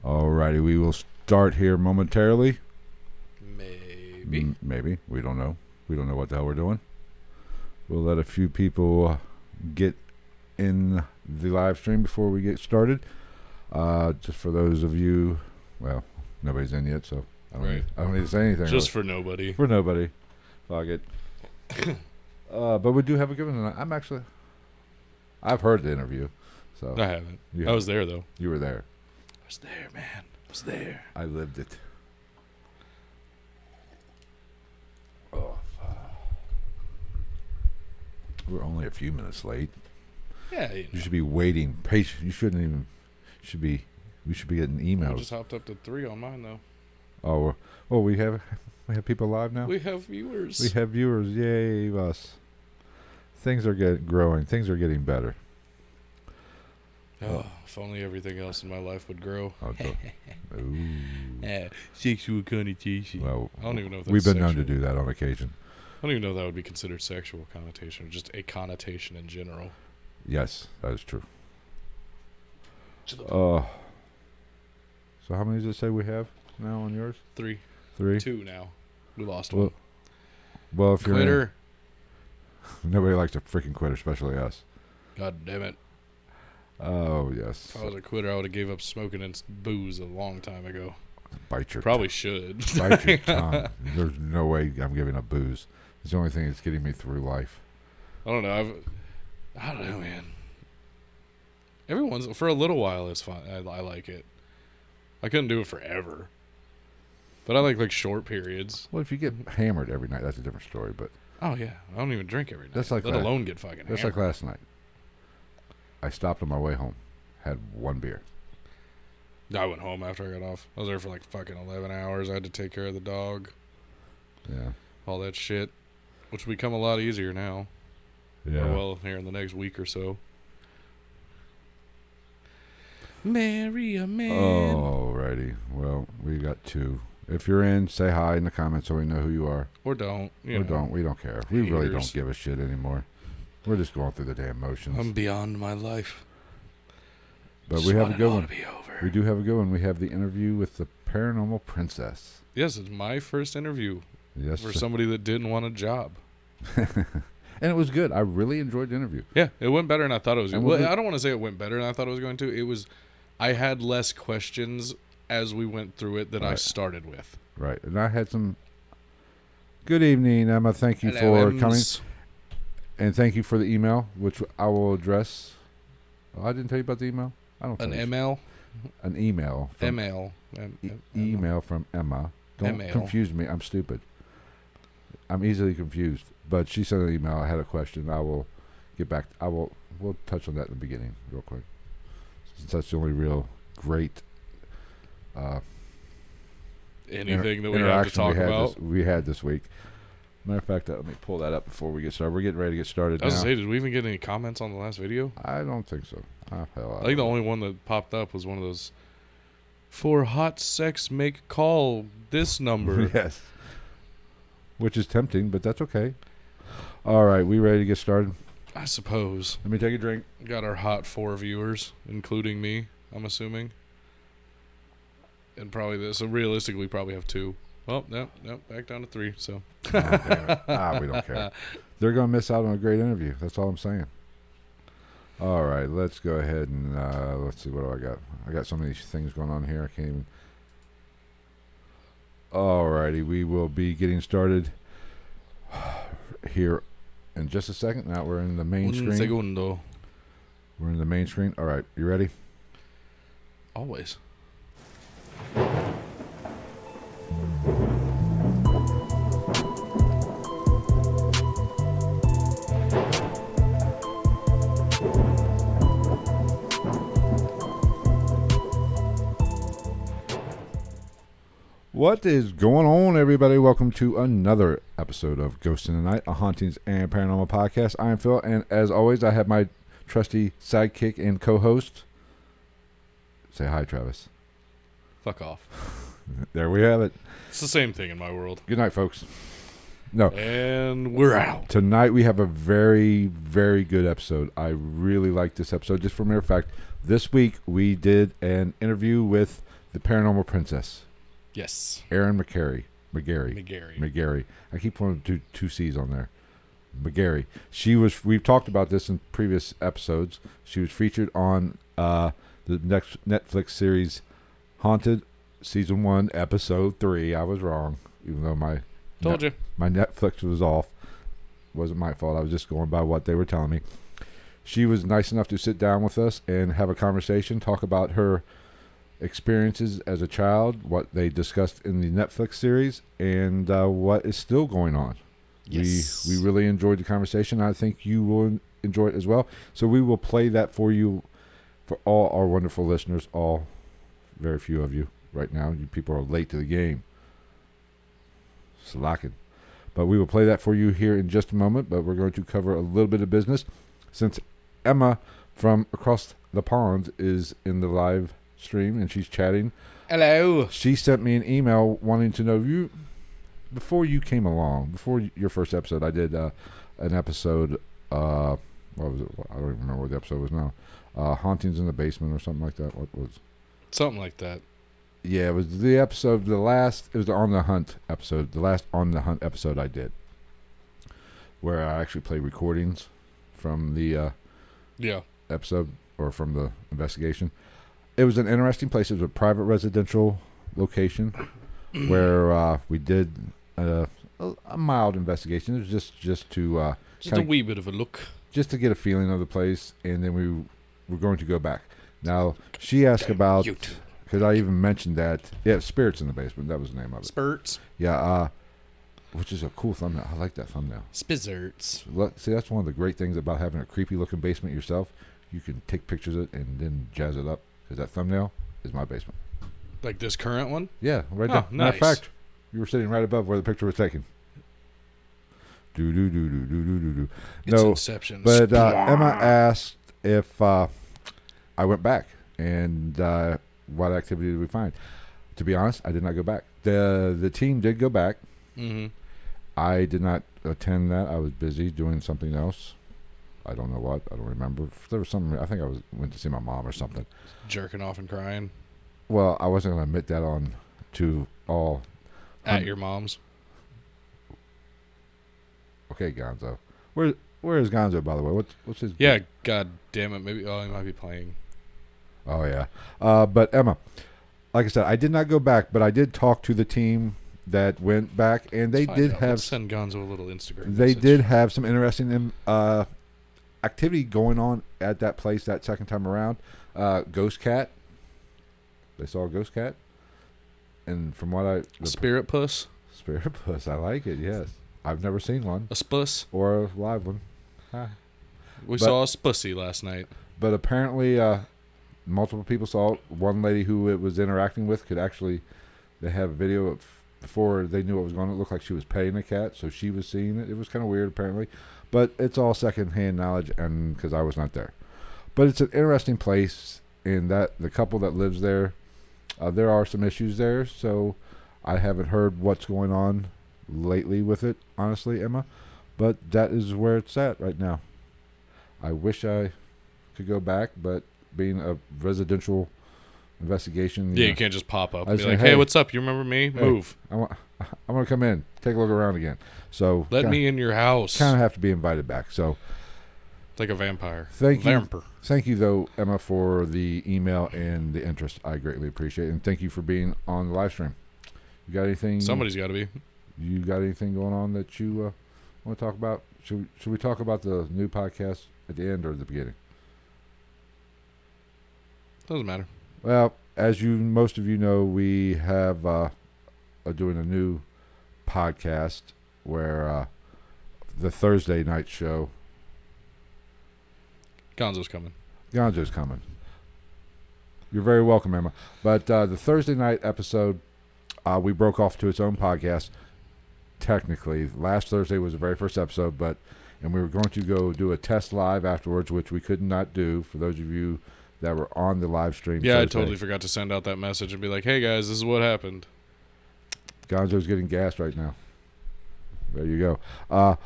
Alrighty, we will start here momentarily. Maybe. Maybe. We don't know. We don't know what the hell we're doing. We'll let a few people get in the live stream before we get started. Just for those of you, well, nobody's in yet, so I don't need to say anything. Just for nobody. For nobody. Fuck it. But we do have a good one tonight. I've heard the interview. So I haven't. I was there, though. You were there. I was there, man. I was there. I lived it. Oh, we're only a few minutes late. Yeah, you should be waiting. Patient. You shouldn't even. We should be getting emails. I just hopped up to 3 on mine though. Oh, we have people live now. We have viewers. We have viewers. Yay, us! Things are growing. Things are getting better. Oh, if only everything else in my life would grow. Sexual connotation. Well, I don't even know if that's we've been sexual. known to do that on occasion. I don't even know if that would be considered sexual connotation or just a connotation in general. Yes, that is true. So how many does it say we have now on yours? 3. 3? 2 now. We lost one. Well, if Quitter. you're nobody likes a freaking quitter, especially us. God damn it. Oh, yes. If I was a quitter, I would have gave up smoking and booze a long time ago. Bite your Probably should. Bite your tongue. There's no way I'm giving up booze. It's the only thing that's getting me through life. I don't know. I don't know, man. For a little while, it's fun. I like it. I couldn't do it forever. But I like short periods. Well, if you get hammered every night, that's a different story. But oh, yeah. I don't even drink every night. That's like let alone get fucking hammered. That's like last night. I stopped on my way home. Had one beer. I went home after I got off. I was there for fucking 11 hours. I had to take care of the dog. Yeah. All that shit. Which will become a lot easier now. Yeah. Well, here in the next week or so. Marry a man. Alrighty. Well, we got 2. If you're in, say hi in the comments so we know who you are. Or don't. Don't. We don't care. We really don't give a shit anymore. We're just going through the damn motions. I'm beyond my life. But we have a good one. To be over. We do have a good one. We have the interview with the paranormal princess. Yes, it's my first interview. Yes. For somebody that didn't want a job. And it was good. I really enjoyed the interview. Yeah, it went better than I thought it was. Well, I don't want to say it went better than I thought it was going to. I had less questions as we went through it than I started with. Right. And I had some. Good evening, Emma. Thank you for coming. And thank you for the email, which I will address. Oh, I didn't tell you about the email? I don't think An email? An email. Email. Email from Emma. Don't confuse me. I'm stupid. I'm easily confused. But she sent an email. I had a question. I will get back. We'll touch on that in the beginning real quick. Since that's the only real great anything that we have to talk about. We had this week. Matter of fact, let me pull that up before we get started. We're getting ready to get started now. I was going to say, did we even get any comments on the last video? I don't think so. I think the only one that popped up was one of those, for hot sex, make call this number. Yes. Which is tempting, but that's okay. All right, we ready to get started? I suppose. Let me take a drink. Got our hot 4 viewers, including me, I'm assuming. And probably this. So realistically, we probably have 2. Well, no, back down to 3. So. Oh, damn it. We don't care. They're going to miss out on a great interview. That's all I'm saying. All right, let's go ahead and let's see. What do I got? I got so many things going on here. I can't even. All righty, we will be getting started here in just a second. Now we're in the main screen. Segundo. We're in the main screen. All right, you ready? Always. What is going on, everybody? Welcome to another episode of Ghosts in the Night, a hauntings and paranormal podcast. I am Phil, and as always, I have my trusty sidekick and co-host. Say hi, Travis. Fuck off. There we have it. It's the same thing in my world. Good night, folks. No. And we're out. Tonight we have a very, very good episode. I really like this episode. Just for mere fact, this week we did an interview with the paranormal princess, Yes. Eryn McGarry. I keep putting two C's on there. McGarry. We've talked about this in previous episodes. She was featured on the next Netflix series, Haunted, Season 1, Episode 3. I was wrong, even though my Netflix was off. Wasn't my fault. I was just going by what they were telling me. She was nice enough to sit down with us and have a conversation, talk about her experiences as a child, what they discussed in the Netflix series, and what is still going on. Yes. We really enjoyed the conversation. I think you will enjoy it as well. So we will play that for you, for all our wonderful listeners, all very few of you right now. You people are late to the game. Slacking. But we will play that for you here in just a moment, but we're going to cover a little bit of business. Since Emma from across the pond is in the live stream and she's chatting. Hello. She sent me an email wanting to know before you came along, before your first episode. I did an episode. What was it? I don't even remember what the episode was now. Hauntings in the Basement or something like that. What was? Something like that. Yeah, it was the episode. It was the On the Hunt episode. The last On the Hunt episode I did, where I actually played recordings from the episode or from the investigation. It was an interesting place. It was a private residential location where we did a mild investigation. It was just to just a wee bit of a look, just to get a feeling of the place, and then we were going to go back. Now she asked about, because I even mentioned that. Yeah, Spirits in the Basement. That was the name of it. Spurts. Yeah, which is a cool thumbnail. I like that thumbnail. Spizzerts. See, that's one of the great things about having a creepy looking basement yourself. You can take pictures of it and then jazz it up. Because that thumbnail is my basement. Like this current one? Yeah, right there. Nice. Matter of fact, you were sitting right above where the picture was taken. It's Inception. But Emma asked if I went back and what activity did we find. To be honest, I did not go back. The team did go back. Mm-hmm. I did not attend that. I was busy doing something else. I don't know what. I don't remember. There was something. I think I went to see my mom or something. Jerking off and crying. Well, I wasn't going to admit that on to all. At your mom's. Okay, Gonzo. Where is Gonzo, by the way? What's his? Yeah, God damn it. Maybe. Oh, he might be playing. Oh yeah. But Emma, like I said, I did not go back, but I did talk to the team that went back, and they did have. Let's send Gonzo a little Instagram. They message. did have some interesting activity going on at that place that second time around. Ghost cat. They saw a ghost cat, and from what Spirit puss. Spirit puss. I like it. Yes, I've never seen one. A spuss or a live one. We saw a spussy last night. But apparently, multiple people saw it. One lady who it was interacting with could actually. They have a video of before they knew what was going on. It looked like she was petting a cat, so she was seeing it. It was kind of weird, apparently. But it's all secondhand knowledge, and because I was not there. But it's an interesting place, and that the couple that lives there, there are some issues there. So I haven't heard what's going on lately with it, honestly, Emma. But that is where it's at right now. I wish I could go back, but being a residential investigation, you can't just pop up and be say, like, "Hey, what's up? You remember me? Hey, Move." I'm gonna come in, take a look around again. So let me in your house. Kind of have to be invited back. So like a vampire. Thank you though, Emma, for the email and the interest. I greatly appreciate it, and thank you for being on the live stream. You got anything? Somebody's got to be. You got anything going on that you want to talk about? Should we talk about the new podcast at the end or the beginning? Doesn't matter. Well, as most of you know, we have doing a new podcast where the Thursday night show. Gonzo's coming. You're very welcome, Emma. But the Thursday night episode, we broke off to its own podcast. Technically, last Thursday was the very first episode, and we were going to go do a test live afterwards, which we could not do for those of you that were on the live stream. Yeah, Thursday. I totally forgot to send out that message and be like, "Hey guys, this is what happened." Gonzo's getting gassed right now. There you go.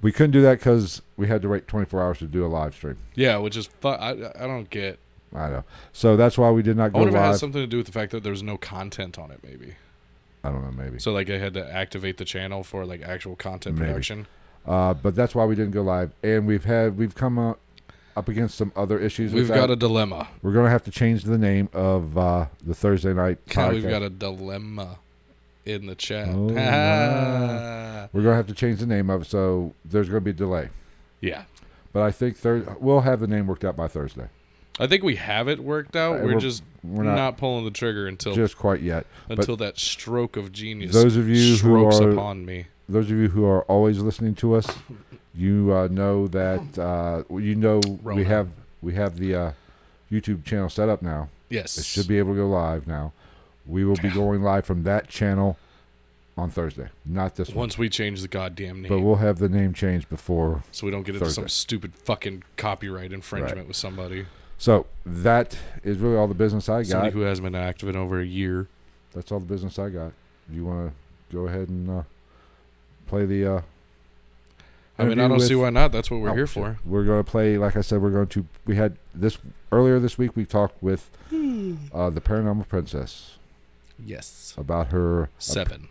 We couldn't do that because we had to wait 24 hours to do a live stream. Yeah, which is I don't get. I know. So that's why we did not I go wonder if it has live. something to do with the fact that there's no content on it, maybe. I don't know, maybe. So, like, I had to activate the channel for, like, actual content Maybe. production. But that's why we didn't go live. And we've come up against some other issues. We've got a dilemma. We're going to have to change the name of the Thursday night podcast. We've got a dilemma in the chat. Oh, wow. We're going to have to change the name of it, so there's going to be a delay. Yeah. But I think we'll have the name worked out by Thursday. I think we have it worked out. We're not pulling the trigger until just quite yet. Until that stroke of genius those of you strokes upon me. Those of you who are always listening to us, you know that we have the YouTube channel set up now. Yes. It should be able to go live now. We will be going live from that channel on Thursday, not this one. Once we change the goddamn name. But we'll have the name changed before so we don't get into some stupid fucking copyright infringement with somebody. So that is really all the business I got. Somebody who hasn't been active in over a year. That's all the business I got. Do you want to go ahead and play the I mean, I don't see why not. That's what we're here for. We're going to play, like I said, we had this earlier this week, we talked with the Paranormal Princess. Yes. About her... Seven,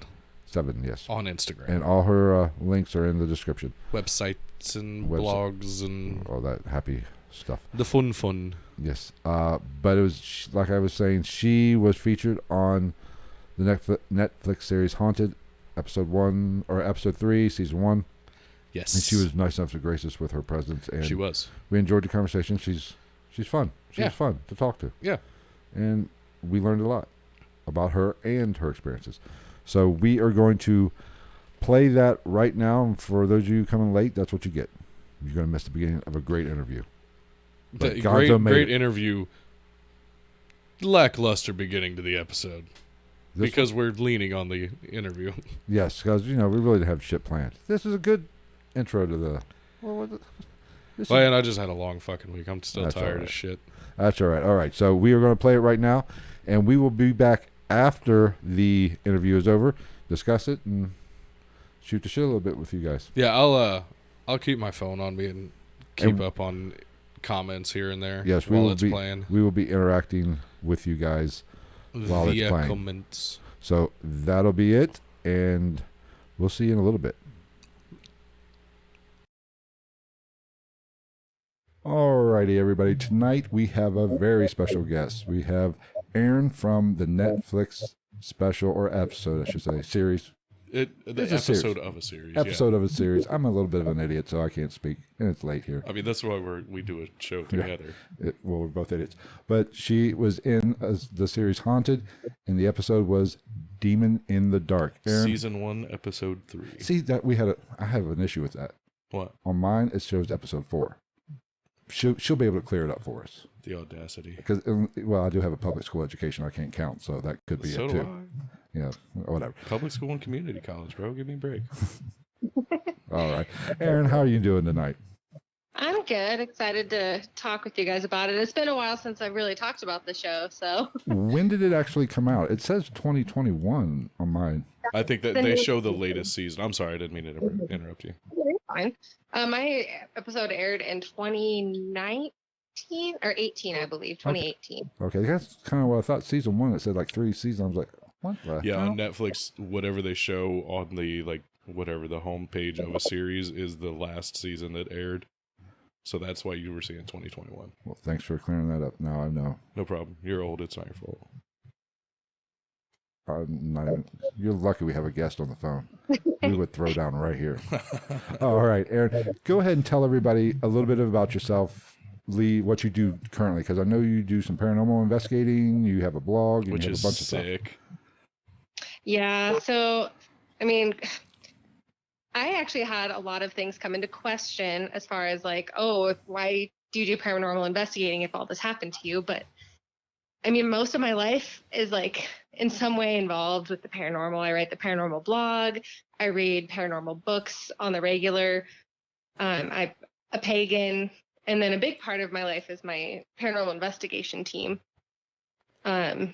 yes. On Instagram. And all her links are in the description. Websites and blogs and... all that happy stuff. The fun. Yes. But it was, like I was saying, she was featured on the Netflix series Haunted, episode 3, season 1. Yes. And she was nice enough to grace us with her presence. And she was. We enjoyed the conversation. She's fun. She's fun to talk to. Yeah. And we learned a lot about her and her experiences. So we are going to play that right now. And for those of you coming late, that's what you get. You're going to miss the beginning of a great interview. Great interview. Lackluster beginning to the episode. Because we're leaning on the interview. Yes, because, we really didn't have shit planned. This is a good intro to the... And I just had a long fucking week. I'm still tired as shit. That's all right. All right, so we are going to play it right now, and we will be back after the interview is over, discuss it, and shoot the shit a little bit with you guys. Yeah, I'll keep my phone on me and keep up on comments here and there while it's playing. We will be interacting with you guys while it's playing. Comments. So that'll be it, and we'll see you in a little bit. Alrighty, everybody. Tonight we have a very special guest. We have Eryn from the Netflix special, or episode, I should say, series. The episode of a series. Episode of a series. I'm a little bit of an idiot, so I can't speak, and it's late here. I mean, that's why we do a show together. We're both idiots. But she was in the series Haunted, and the episode was Demon in the Dark. Eryn, Season 1, Episode 3. See, that I have an issue with that. What? On mine, it shows Episode 4. She'll be able to clear it up for us. The audacity. Because, I do have a public school education I can't count, so that could be it too. Yeah, whatever. Public school and community college, bro. Give me a break. All right. Eryn, how are you doing tonight? I'm good. Excited to talk with you guys about it. It's been a while since I've really talked about the show, so. When did it actually come out? It says 2021 on mine. I think that they show the latest season. I'm sorry, I didn't mean to interrupt you. Fine. My episode aired in 2019 or 18, I believe. 2018. Okay, that's kind of what I thought. Season 1, it said like 3 seasons. I was like, what the hell? On Netflix, whatever they show on the the homepage of a series is the last season that aired. So that's why you were seeing 2021. Well, thanks for clearing that up. Now I know. No problem. You're old. It's not your fault. You're lucky we have a guest on the phone. We would throw down right here. All right, Eryn, go ahead and tell everybody a little bit about yourself, Lee, what you do currently, because I know you do some paranormal investigating. You have a blog, and which you have is a bunch of sick. Stuff. Yeah, so I mean, I actually had a lot of things come into question as far as why do you do paranormal investigating if all this happened to you? But I mean, most of my life is in some way involved with the paranormal. I write the paranormal blog. I read paranormal books on the regular. I'm a pagan. And then a big part of my life is my paranormal investigation team. So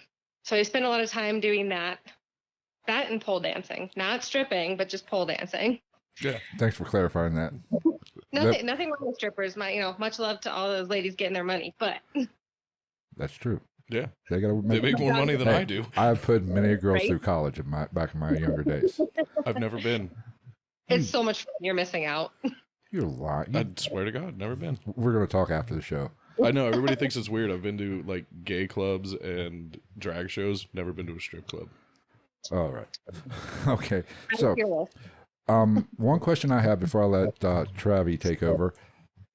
I spend a lot of time doing that and pole dancing. Not stripping, but just pole dancing. Yeah. Thanks for clarifying that. Nothing wrong with strippers. Much love to all those ladies getting their money, but That's true. Yeah, They gotta they make more money than I do. I've put many girls Right? through college back in my younger days. I've never been. It's so much fun. You're missing out. You're lying. I swear to God, never been. We're gonna talk after the show. I know everybody thinks it's weird. I've been to like gay clubs and drag shows. Never been to a strip club. All right. Okay. So, Fearless. one question I have before I let Travi take over: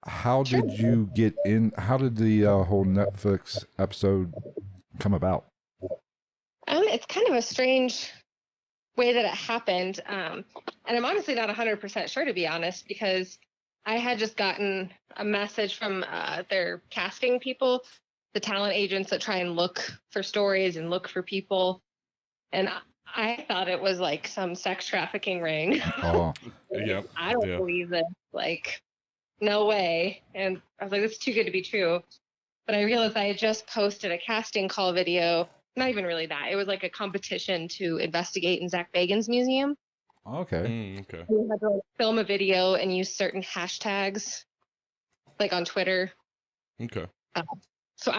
how did you get in? How did the whole Netflix episode come about? It's kind of a strange way that it happened. And I'm honestly not 100% sure, to be honest, because I had just gotten a message from their casting people, the talent agents that try and look for stories and look for people. And I thought it was like some sex trafficking ring. Oh, Yeah. I don't believe it. Like, no way. And I was like, this is too good to be true. But I realized I had just posted a casting call video. Not even really that. It was like a competition to investigate in Zach Bagans' museum. okay. Okay. We had to like, film a video and use certain hashtags, like on Twitter. Okay. So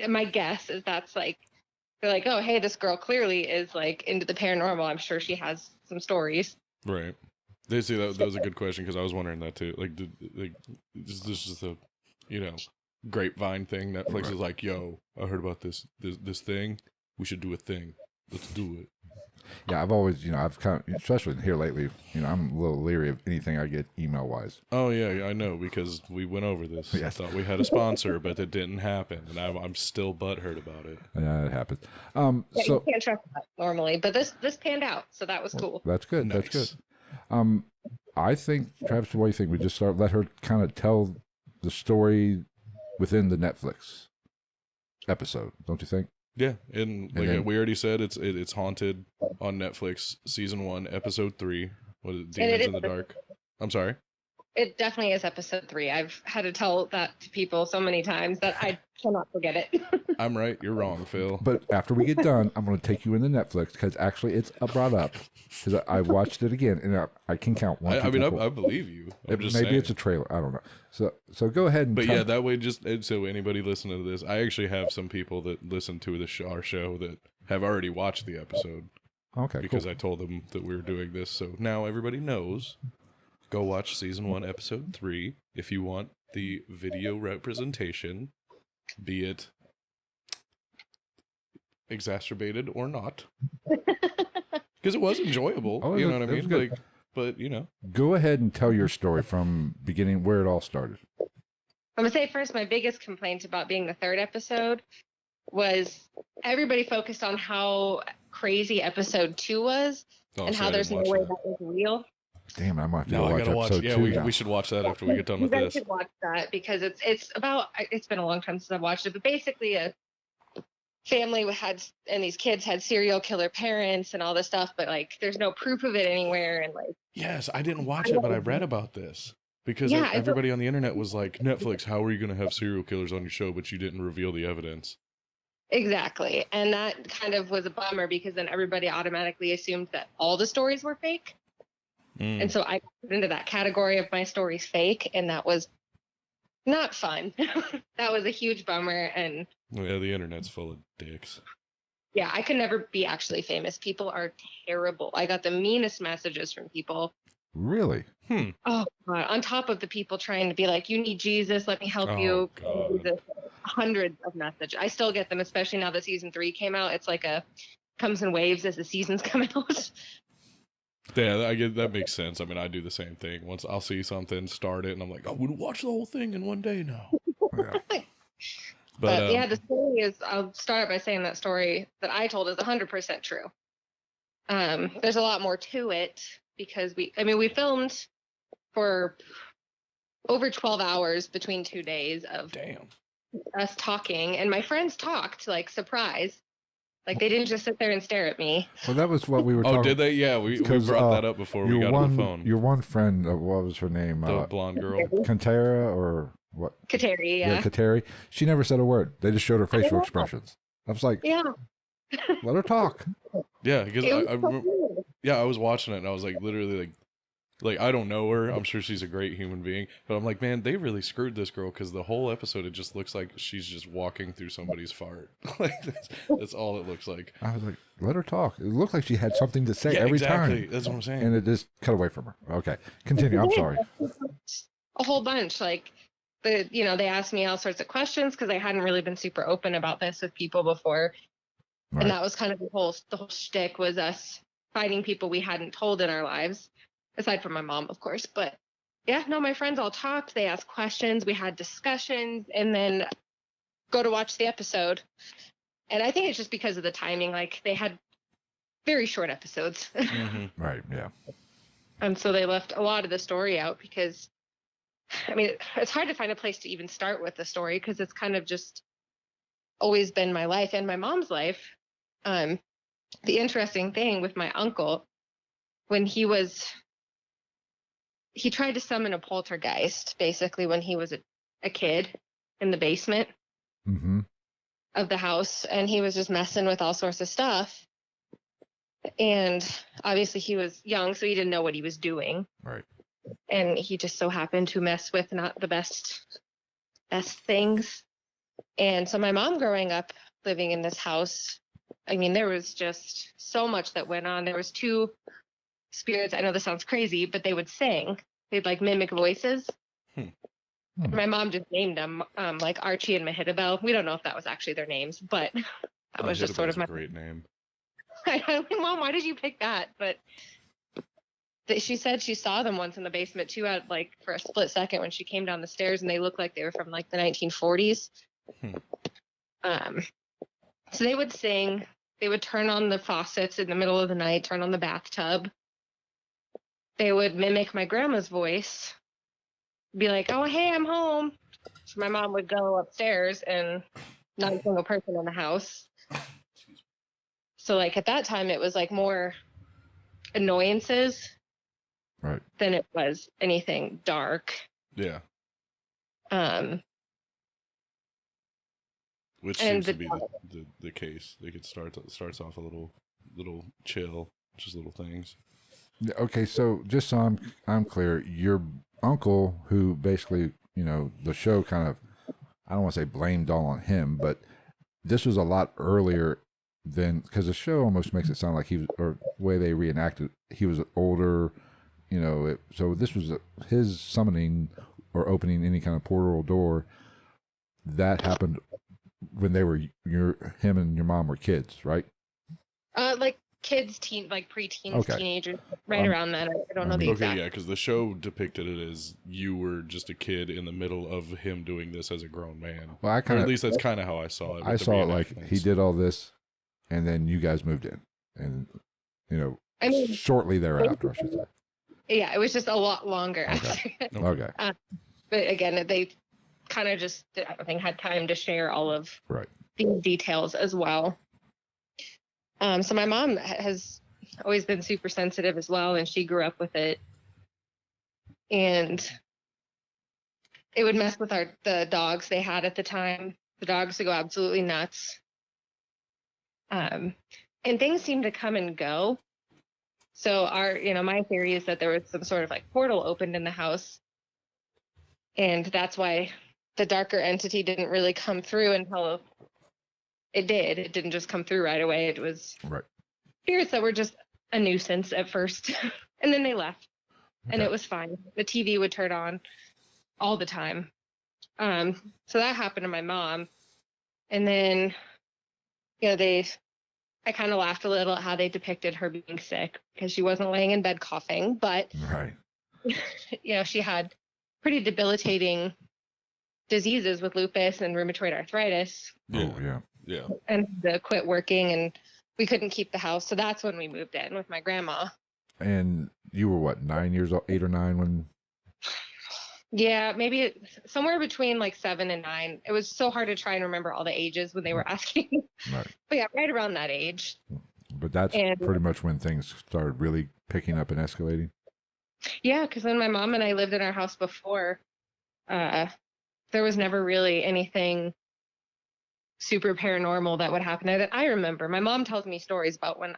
my guess is that's like, they're like, oh, hey, this girl clearly is like into the paranormal. I'm sure she has some stories. Right. They see that was a good question because I was wondering that too. Like, is this just a, grapevine thing? Netflix is like, yo, I heard about this thing. We should do a thing. Let's do it. Yeah, I've always, I've kind of, especially here lately, I'm a little leery of anything I get email wise. Oh yeah, I know because we went over this. Yes. I thought we had a sponsor, but it didn't happen, and I'm still butthurt about it. Yeah, it happens. Yeah, So you can't trust that normally, but this panned out, so that was cool. that's good. Nice. That's good. I think, Travis, what do you think? We just let her kind of tell the story within the Netflix episode, don't you think? Yeah, and like then- we already said, it's Haunted on Netflix, season 1, episode 3. What is it? And Demons it in the is- Dark. I'm sorry. It definitely is episode 3. I've had to tell that to people so many times that I cannot forget it. I'm right. You're wrong, Phil. But after we get done, I'm going to take you into Netflix because actually it's brought up because I watched it again and I can count one. I two, mean, three, I believe you. I'm just maybe saying. it's a trailer. I don't know. So go ahead and. But tell- yeah, that way, just so anybody listening to this, I actually have some people that listen to our show that have already watched the episode Okay. because Cool. I told them that we were doing this. So now everybody knows. Go watch season 1, episode 3 if you want the video representation, be it exacerbated or not, because it was enjoyable. Oh, You it know was- what I it was mean? good. But Go ahead and tell your story from beginning where it all started. I'm gonna say first, my biggest complaint about being the 3rd episode was everybody focused on how crazy episode 2 was oh, and so how I there's didn't no watch way that. that was real. Damn, I might have to No, go I watch gotta watch. episode Yeah, 2 we now. should watch that after we get done You with guys this. should watch that because it's about, it's been a long time since I've watched it, but basically a family and these kids had serial killer parents and all this stuff, but like there's no proof of it anywhere, and like Yes, I didn't watch it, but I read about this because Yeah, everybody on the internet was like, Netflix, how are you going to have serial killers on your show, but you didn't reveal the evidence? exactly. And that kind of was a bummer because then everybody automatically assumed that all the stories were fake. Mm. And so I got into that category of my stories fake, and that was not fun. That was a huge bummer. And Yeah, the internet's full of dicks. yeah, I could never be actually famous. People are terrible. I got the meanest messages from people. Really? Oh, God. On top of the people trying to be like, you need Jesus, let me help Oh, you. God. Jesus. Hundreds of messages. I still get them, especially now that season 3 came out. It's like comes in waves as the seasons come out. Yeah, I get that makes sense. I mean, I do the same thing. Once I'll see something, start it, and I'm like, I would watch the whole thing in one day now. Yeah. But yeah, the story is, I'll start by saying that story that I told is 100% true. There's a lot more to it because we filmed for over 12 hours between 2 days of Damn. us talking, and my friends talked, like, surprise. Like, they didn't just sit there and stare at me. Well, that was what we were talking. Oh, did they? Yeah, we 'Cause, brought that up before we got on the phone. Your one friend, what was her name? The blonde girl. Kantara or what? Kateri, yeah. Kateri. She never said a word. They just showed her facial know. expressions. I was like, Yeah. let her talk. Yeah, because It was I so remember. weird. Yeah, I was watching it and I was like, literally, like, Like, I don't know her. I'm sure she's a great human being, but I'm like, man, they really screwed this girl because the whole episode it just looks like she's just walking through somebody's fart. Like that's all it looks like. I was like, let her talk. It looked like she had something to say Yeah, every exactly. time. That's what I'm saying. And it just cut away from her. Okay, continue. I'm sorry. A whole bunch. Like they asked me all sorts of questions because I hadn't really been super open about this with people before. Right. And that was kind of the whole shtick was us finding people we hadn't told in our lives, aside from my mom, of course. But yeah, no, my friends all talked. They asked questions. We had discussions, and then go to watch the episode. And I think it's just because of the timing. Like they had very short episodes. Mm-hmm. Right. Yeah. And so they left a lot of the story out because, I mean, it's hard to find a place to even start with the story because it's kind of just always been my life and my mom's life. The interesting thing with my uncle, when he tried to summon a poltergeist basically when he was a kid in the basement Mm-hmm. of the house, and he was just messing with all sorts of stuff. And obviously he was young, so he didn't know what he was doing. Right. And he just so happened to mess with not the best things. And so my mom growing up living in this house, I mean, there was just so much that went on. There was two spirits. I know this sounds crazy, but they would sing. They'd like mimic voices. My mom just named them like Archie and Mehitabel. We don't know if that was actually their names, but that was just sort of a great name. I'm like, Mom, why did you pick that? But she said she saw them once in the basement too, at like for a split second when she came down the stairs, and they looked like they were from like the 1940s. So they would sing. They would turn on the faucets in the middle of the night, turn on the bathtub. They would mimic my grandma's voice, be like, "Oh, hey, I'm home." So my mom would go upstairs, and not a single person in the house. So like at that time, it was like more annoyances, right, than it was anything dark. Yeah. Which and seems to be the case. Like it starts off a little chill, just little things. Okay, so just so I'm clear, your uncle, who basically, the show kind of, I don't want to say blamed all on him, but this was a lot earlier than, because the show almost makes it sound like he was, or the way they reenacted, he was older, so this was his summoning or opening any kind of portal or door that happened when they were him and your mom were kids, right? Like kids, like preteens, Okay. teenagers, right around that. I don't know the exact. Okay, yeah, because the show depicted it as you were just a kid in the middle of him doing this as a grown man. Well, or at least that's kind of how I saw it. I saw it like he did all this, and then you guys moved in, and I mean, shortly thereafter, I should say. Yeah, it was just a lot longer after. Okay. But again, they kind of just, I don't think, had time to share all of right. these details as well. So my mom has always been super sensitive as well, and she grew up with it. And it would mess with the dogs they had at the time. The dogs would go absolutely nuts. And things seemed to come and go. So my theory is that there was some sort of like portal opened in the house. And that's why the darker entity didn't really come through until it did. It didn't just come through right away. It was spirits that were just a nuisance at first. And then they left. And it was fine. The TV would turn on all the time. So that happened to my mom. And then, I kind of laughed a little at how they depicted her being sick because she wasn't laying in bed coughing, but she had pretty debilitating diseases with lupus and rheumatoid arthritis. Yeah. And quit working, and we couldn't keep the house. So that's when we moved in with my grandma. And you were what, 9 years old, 8 or 9 when? Yeah, maybe somewhere between like 7 and 9. It was so hard to try and remember all the ages when they were asking. Right. But yeah, right around that age. But that's pretty much when things started really picking up and escalating. Yeah, because when my mom and I lived in our house before, there was never really anything super paranormal that would happen that I remember. My mom tells me stories about when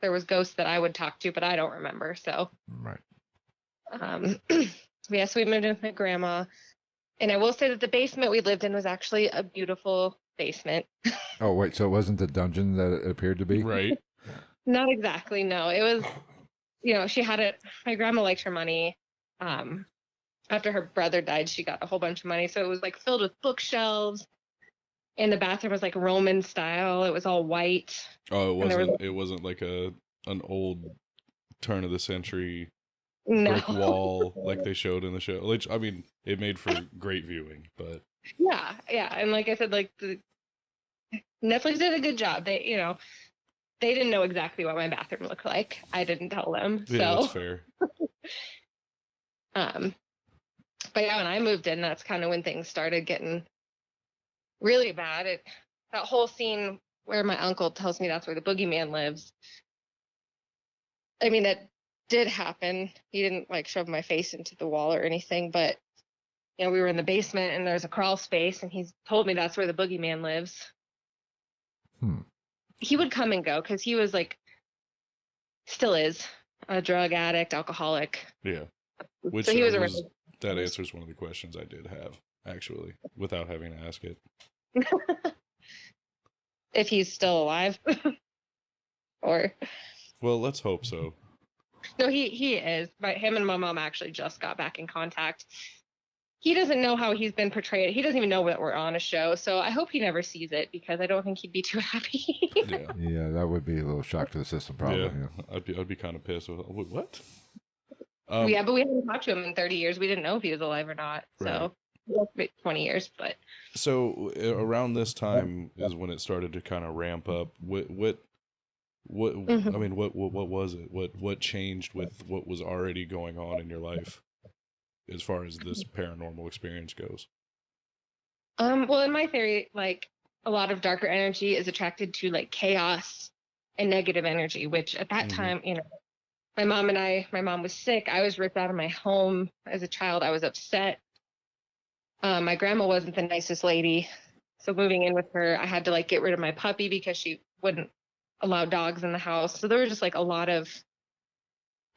there was ghosts that I would talk to, but I don't remember. So. Right. Yeah, so we moved in with my grandma. And I will say that the basement we lived in was actually a beautiful basement. Oh, wait, so it wasn't the dungeon that it appeared to be? Right. Not exactly, no. It was, she had it. My grandma liked her money. Um, After her brother died, she got a whole bunch of money. So it was like filled with bookshelves. And the bathroom was like Roman style. It was all white. Oh, And there was it wasn't like an old turn of the century no. brick wall like they showed in the show. Which, I mean, it made for great viewing, but Yeah, yeah. And like I said, like Netflix did a good job. They didn't know exactly what my bathroom looked like. I didn't tell them. yeah, So that's fair. but yeah, when I moved in, that's kind of when things started getting really bad. That whole scene where my uncle tells me that's where the boogeyman lives. I mean, that did happen. He didn't like shove my face into the wall or anything, but we were in the basement and there's a crawl space, and he's told me that's where the boogeyman lives. He would come and go because he was like, still is a drug addict, alcoholic. Yeah. Which So he was that answers one of the questions I did have, actually, without having to ask it. If he's still alive. Or well, let's hope so. No, he is. But him and my mom actually just got back in contact. He doesn't know how he's been portrayed. He doesn't even know that we're on a show. So I hope he never sees it, because I don't think he'd be too happy. Yeah. Yeah, that would be a little shock to the system, probably. Yeah. I'd be kind of pissed. What? Yeah, but we haven't talked to him in 30 years. We didn't know if he was alive or not. So Right. 20 years, but. So around this time is when it started to kind of ramp up. What I mean, what was it? What changed with what was already going on in your life as far as this paranormal experience goes? Well, in my theory, like, a lot of darker energy is attracted to like chaos and negative energy, which at that time, my mom was sick. I was ripped out of my home as a child. I was upset. My grandma wasn't the nicest lady. So moving in with her, I had to like get rid of my puppy because she wouldn't allow dogs in the house. So there were just like a lot of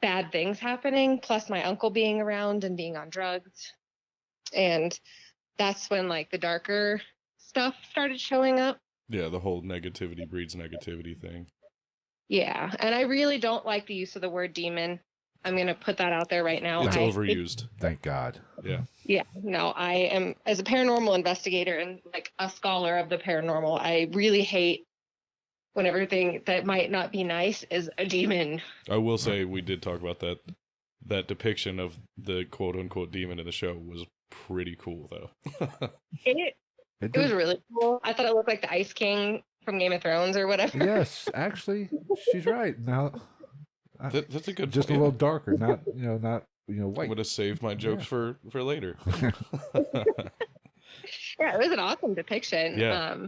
bad things happening, plus my uncle being around and being on drugs. And that's when like the darker stuff started showing up. Yeah, the whole negativity breeds negativity thing. Yeah, and I really don't like the use of the word demon. I'm going to put that out there right now. It's overused. Thank God. Yeah. Yeah, no, I am, as a paranormal investigator and like a scholar of the paranormal, I really hate when everything that might not be nice is a demon. I will say we did talk about that depiction of the quote unquote demon in the show was pretty cool though. It was really cool. I thought it looked like the Ice King from Game of Thrones or whatever. Yes, actually, she's right. Now that's a good just point. a little darker, not white. I'm gonna save my jokes for later. Yeah, it was an awesome depiction. Yeah.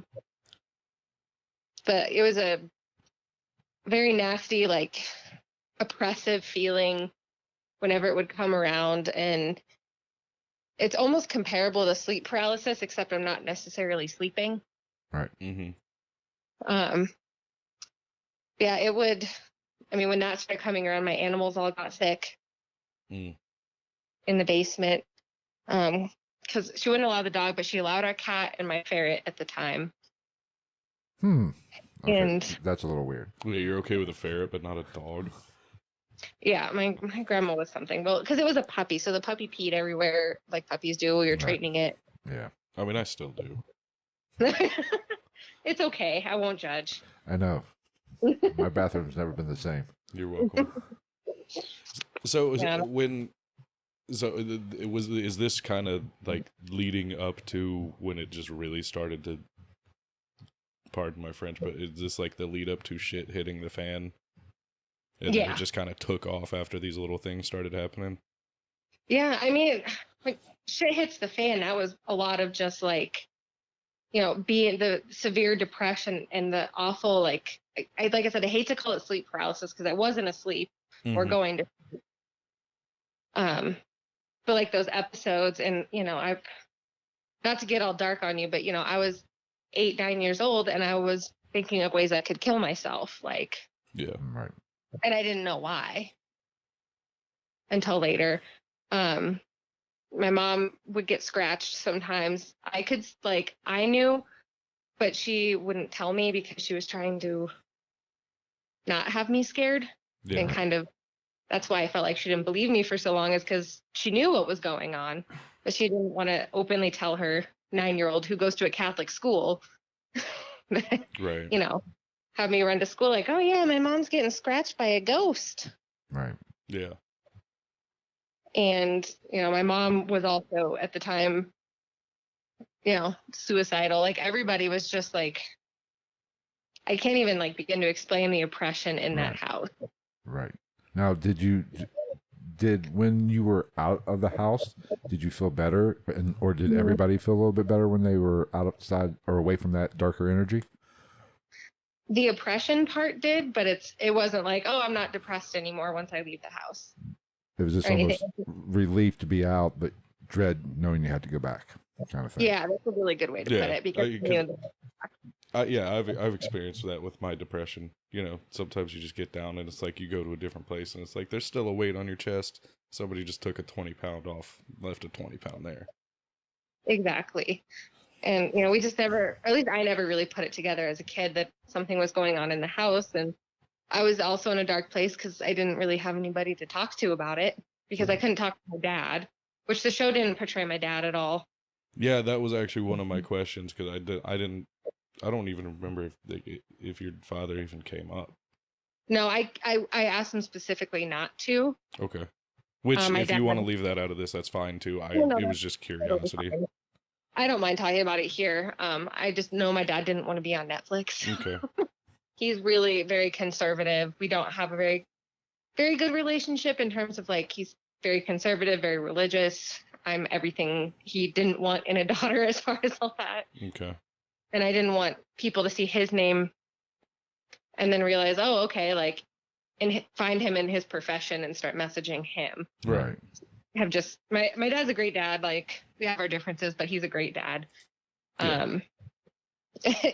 But it was a very nasty, like, oppressive feeling whenever it would come around, and it's almost comparable to sleep paralysis, except I'm not necessarily sleeping. Right. Mm-hmm. Yeah, it would. I mean, when that started coming around, my animals all got sick in the basement. Because she wouldn't allow the dog, but she allowed our cat and my ferret at the time. Okay. And that's a little weird. Yeah, you're okay with a ferret, but not a dog. Yeah, my grandma was something. Well, because it was a puppy, so the puppy peed everywhere, like puppies do when you're straightening it. Yeah. I mean, I still do. It's okay. I won't judge. I know. My bathroom's never been the same. You're welcome. So Yeah. is this kind of like leading up to when it just really started to, pardon my French, but is this like the lead up to shit hitting the fan? And then it just kind of took off after these little things started happening? Yeah, I mean, like, shit hits the fan. That was a lot of just like, being the severe depression and the awful, like I said, I hate to call it sleep paralysis because I wasn't asleep or going to. But like those episodes, and I've, not to get all dark on you, but I was 8, 9 years old, and I was thinking of ways I could kill myself, like. Yeah. Right. And I didn't know why. until later. My mom would get scratched sometimes. I knew, but she wouldn't tell me because she was trying to not have me scared. Yeah. And kind of, that's why I felt like she didn't believe me for so long, is because she knew what was going on, but she didn't want to openly tell her 9-year-old who goes to a Catholic school, Right. you know, have me run to school like, oh yeah, my mom's getting scratched by a ghost. Right. Yeah. And, my mom was also at the time, suicidal. Like everybody was just like, I can't even like begin to explain the oppression in that house. Right. Now, when you were out of the house, did you feel better? Or did everybody feel a little bit better when they were outside or away from that darker energy? The oppression part did, but it wasn't like, oh, I'm not depressed anymore once I leave the house. It was just or anything. almost relief to be out, but dread knowing you had to go back, kind of thing. Yeah, that's a really good way to put it, because I've experienced that with my depression. Sometimes you just get down and it's like you go to a different place and it's like there's still a weight on your chest. Somebody just took a 20-pound off, left a 20-pound there. Exactly. And, we just never, or at least I never really put it together as a kid that something was going on in the house. And I was also in a dark place because I didn't really have anybody to talk to about it, because I couldn't talk to my dad, which the show didn't portray my dad at all. Yeah, that was actually one of my questions, because I don't even remember if your father even came up. No, I asked him specifically not to. Okay. Which, if you want to leave that out of this, that's fine too. It was just curiosity. I don't mind talking about it here. I just know my dad didn't want to be on Netflix. Okay. He's really very conservative. We don't have a very, very good relationship in terms of like, he's very conservative, very religious. I'm everything he didn't want in a daughter as far as all that. Okay. And I didn't want people to see his name and then realize, oh, okay, like, and find him in his profession and start messaging him. Right. My dad's a great dad. Like, we have our differences, but he's a great dad. Yeah.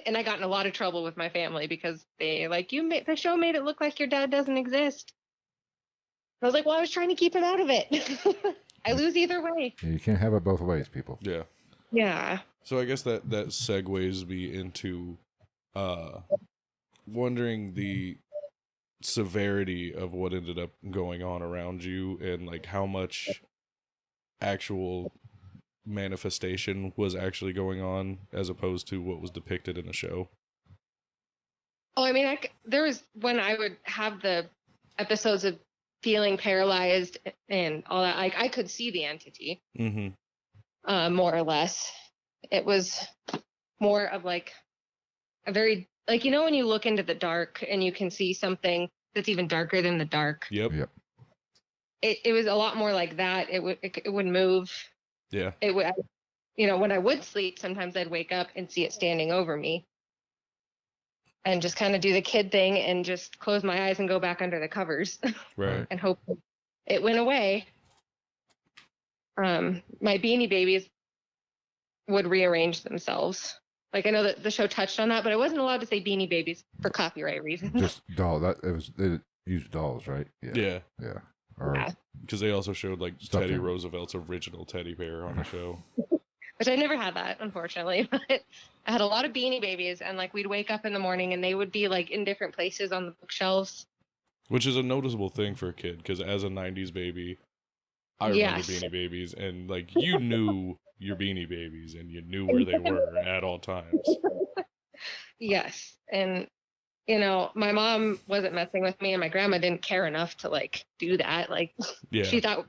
And I got in a lot of trouble with my family because they like, the show made it look like your dad doesn't exist. I was like, well, I was trying to keep him out of it. I lose either way. Yeah, you can't have it both ways, people. Yeah. Yeah. So I guess that segues me into wondering the severity of what ended up going on around you, and like how much actual manifestation was actually going on as opposed to what was depicted in the show. Oh, I mean, there was when I would have the episodes of feeling paralyzed and all that, like I could see the entity, more or less. It was more of like a very, like, when you look into the dark and you can see something that's even darker than the dark. Yep. It was a lot more like that. It would move. Yeah. It would, when I would sleep, sometimes I'd wake up and see it standing over me. And just kind of do the kid thing and just close my eyes and go back under the covers. Right. And hope it went away. My Beanie Babies would rearrange themselves. Like, I know that the show touched on that, but I wasn't allowed to say Beanie Babies for copyright reasons. Just doll. They used dolls, right? Yeah. Yeah. Because they also showed like Stuffing. Teddy Roosevelt's original teddy bear on the show. Which I never had that, unfortunately. But I had a lot of Beanie Babies, and like we'd wake up in the morning and they would be like in different places on the bookshelves. Which is a noticeable thing for a kid, because as a 90s baby, I remember Beanie Babies, and like you knew your Beanie Babies and you knew where they were at all times. Yes. And, my mom wasn't messing with me and my grandma didn't care enough to like do that. Like, she thought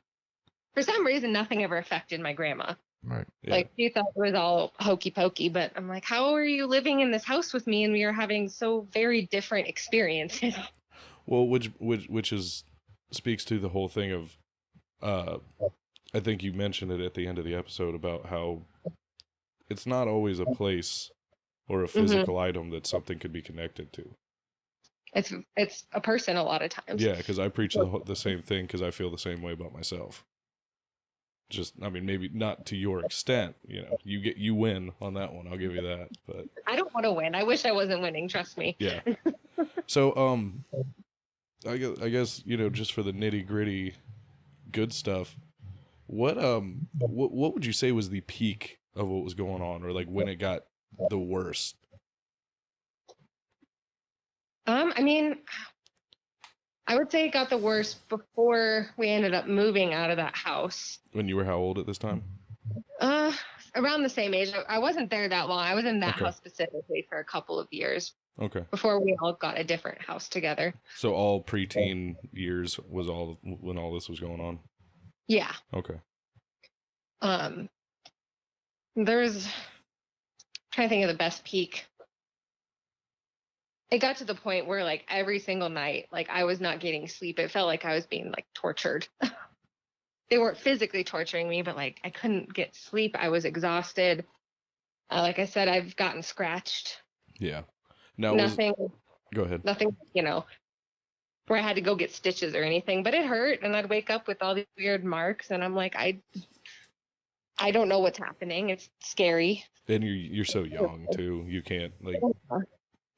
for some reason nothing ever affected my grandma. Right. Yeah. Like, she thought it was all hokey pokey, but I'm like, how are you living in this house with me and we are having so very different experiences? Well, which speaks to the whole thing of, I think you mentioned it at the end of the episode about how it's not always a place or a physical item that something could be connected to. It's a person a lot of times. Yeah, because I preach the same thing, because I feel the same way about myself. Just, I mean, maybe not to your extent. You win on that one. I'll give you that. But I don't want to win. I wish I wasn't winning. Trust me. Yeah. So, I guess just for the nitty gritty, good stuff. What would you say was the peak of what was going on, or like when it got the worst? I mean, I would say it got the worst before we ended up moving out of that house. When you were how old at this time? Uh, Around the same age. I wasn't there that long. I was in that Okay. house specifically for a couple of years Okay. before we all got a different house together. So all preteen years was all when all this was going on. Yeah. Okay. There's I'm trying to think of the best peak. It got to the point where like every single night, like I was not getting sleep. It felt like I was being like tortured. They weren't physically torturing me, but like I couldn't get sleep. I was exhausted. Like I said, I've gotten scratched. Yeah. Now Nothing, go ahead. nothing, where I had to go get stitches or anything, but it hurt. And I'd wake up with all these weird marks, and I'm like, I don't know what's happening. It's scary. And you're so young too. You can't like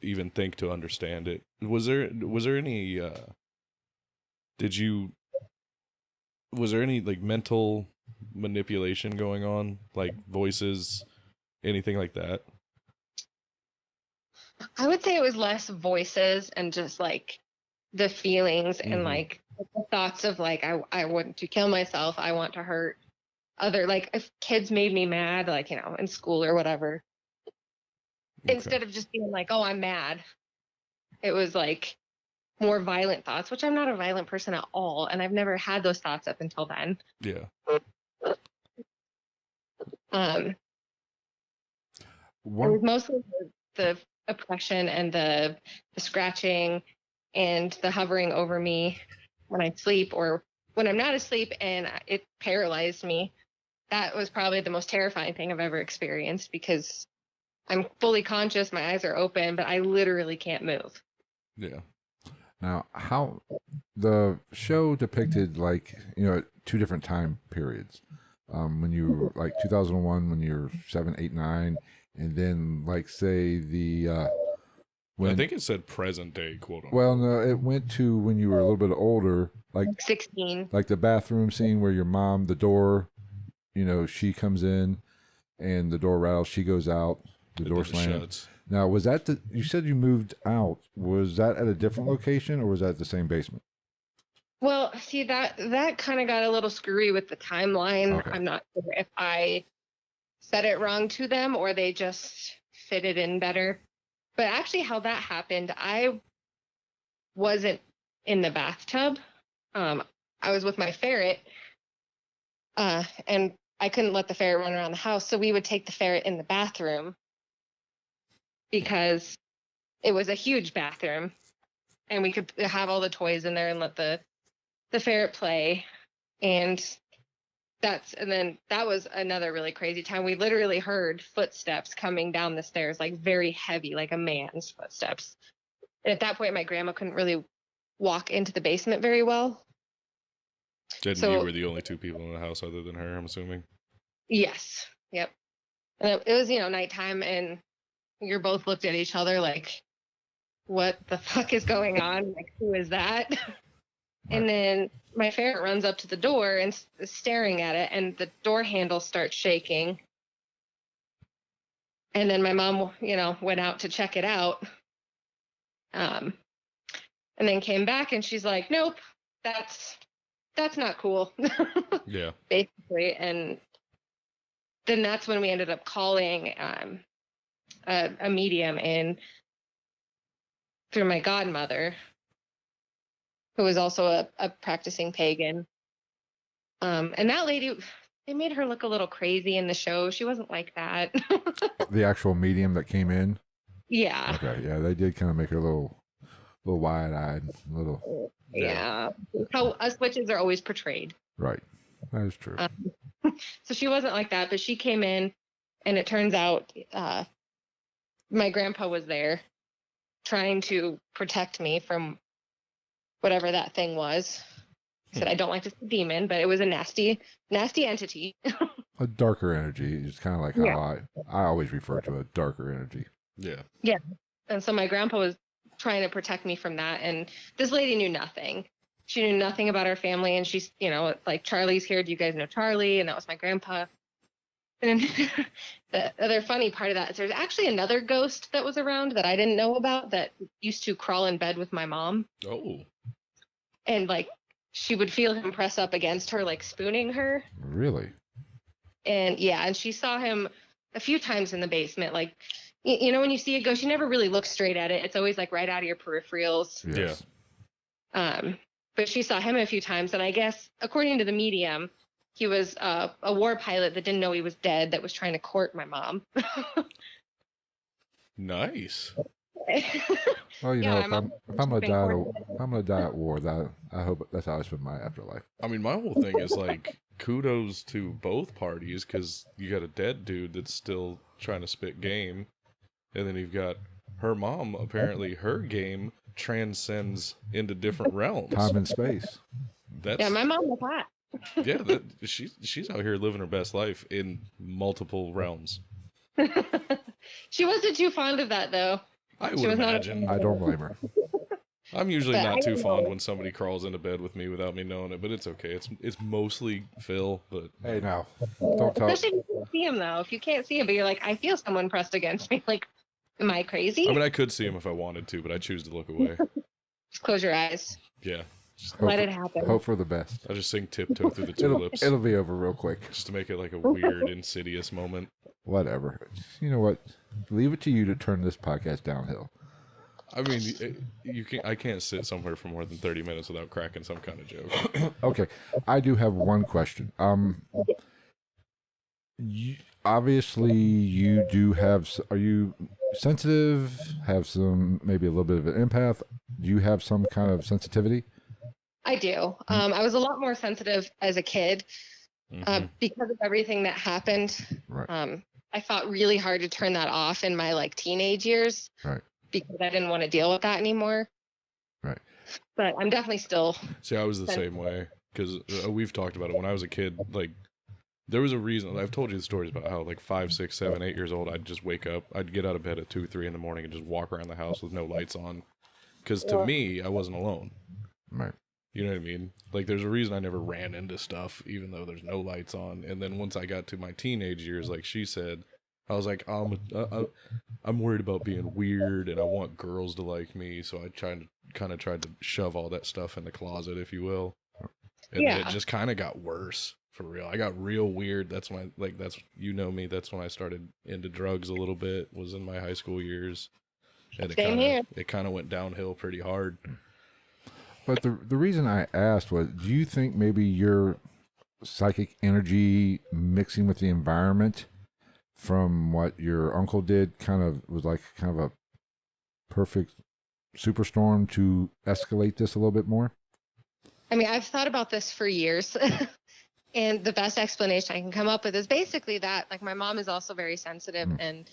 even think to understand it. Was there any was there any like mental manipulation going on, like voices, anything like that? I would say it was less voices and just like the feelings and like the thoughts of like I want to kill myself. I want to hurt other, like if kids made me mad, like in school or whatever. Okay. Instead of just being like, oh, I'm mad, it was like more violent thoughts, which I'm not a violent person at all, and I've never had those thoughts up until then. Yeah. It was mostly the oppression and the scratching and the hovering over me when I sleep or when I'm not asleep, and it paralyzed me. That was probably the most terrifying thing I've ever experienced because I'm fully conscious, my eyes are open, but I literally can't move. Yeah. Now, how the show depicted like two different time periods. When you were like 2001, when you're 7, 8, 9, and then like say the when I think it said present day, quote unquote. well, no, it went to when you were a little bit older, like 16. like the bathroom scene where your mom, the door, she comes in and the door rattles, she goes out, the door slams. Now, was that you said you moved out? Was that at a different location or was that the same basement? Well, see, that kind of got a little screwy with the timeline. Okay. I'm not sure if I said it wrong to them or they just fit it in better. But actually how that happened, I wasn't in the bathtub. I was with my ferret, and I couldn't let the ferret run around the house. So we would take the ferret in the bathroom because it was a huge bathroom and we could have all the toys in there and let the ferret play. And then that was another really crazy time. We literally heard footsteps coming down the stairs, like very heavy, like a man's footsteps. And at that point, my grandma couldn't really walk into the basement very well. Jen and you were the only two people in the house other than her, I'm assuming. Yes. Yep. And it was, nighttime, and we both looked at each other like, what the fuck is going on? Like, who is that? And then my ferret runs up to the door and is staring at it, and the door handle starts shaking. And then my mom, went out to check it out. And then came back and she's like, nope, that's not cool. Yeah. Basically. And then that's when we ended up calling a medium in through my godmother, who was also a practicing pagan. And that lady, they made her look a little crazy in the show. She wasn't like that. The actual medium that came in? Yeah. Okay, yeah, they did kind of make her a little wide-eyed, little. Yeah. How us witches are always portrayed. Right. That is true. So she wasn't like that, but she came in, and it turns out my grandpa was there trying to protect me from whatever that thing was. I said I don't like to say demon, but it was a nasty entity. A darker energy is kind of like how I always refer to a darker energy. Yeah. Yeah. And so my grandpa was trying to protect me from that, and this lady knew nothing. She knew nothing about our family, and she's, like, Charlie's here. Do you guys know Charlie? And that was my grandpa. And the other funny part of that is there's actually another ghost that was around that I didn't know about that used to crawl in bed with my mom. Oh. And, like, she would feel him press up against her, like, spooning her. Really? And, yeah, and she saw him a few times in the basement. Like, when you see a ghost, you never really look straight at it. It's always, like, right out of your peripherals. Yes. Yeah. But she saw him a few times, and I guess, according to the medium, he was a war pilot that didn't know he was dead that was trying to court my mom. Nice. Well, Yeah, if I'm gonna die at war, I hope that's how I spend my afterlife. I mean, my whole thing is like, kudos to both parties, because you got a dead dude that's still trying to spit game, and then you've got her mom. Apparently, her game transcends into different realms, Time and space. Yeah, my mom was hot. Yeah, she's out here living her best life in multiple realms. She wasn't too fond of that, though. I would imagine. I don't blame her. I'm usually But not too don't fond know. when somebody crawls into bed with me without me knowing it, but it's okay. It's mostly Phil, but Hey, now, don't tell. Especially if you can't see him, though. If you can't see him, but you're like, I feel someone pressed against me. Like, am I crazy? I mean, I could see him if I wanted to, but I choose to look away. Just close your eyes. Yeah, Let it happen. Hope for the best. I just sing tiptoe through the tulips It'll be over real quick. just to make it like a weird, insidious moment. Whatever. You know what? Leave it to you to turn this podcast downhill. I mean, I can't sit somewhere for more than 30 minutes without cracking some kind of joke. Okay, I do have one question. Obviously, you do have. Are you sensitive? Have some, maybe a little bit of an empath? Do you have some kind of sensitivity? I do. I was a lot more sensitive as a kid because of everything that happened. Right. I fought really hard to turn that off in my like teenage years. Right. Because I didn't want to deal with that anymore. Right. But I'm definitely still. See, I was the same way, because we've talked about it. When I was a kid, like, there was a reason. I've told you the stories about how, like, 5, 6, 7, 8 years old, I'd just wake up. I'd get out of bed at 2, 3 in the morning and just walk around the house with no lights on. Because to me, I wasn't alone. Right. You know what I mean? Like, there's a reason I never ran into stuff, even though there's no lights on. And then once I got to my teenage years, like she said, I was like, I'm worried about being weird, and I want girls to like me, so I tried to shove all that stuff in the closet, if you will. And then it just kind of got worse, for real. I got real weird. That's when that's when I started into drugs a little bit, was in my high school years. And it kind of went downhill pretty hard. But the reason I asked was, do you think maybe your psychic energy mixing with the environment from what your uncle did was like kind of a perfect superstorm to escalate this a little bit more? I mean, I've thought about this for years. And the best explanation I can come up with is basically that, like, my mom is also very sensitive. And,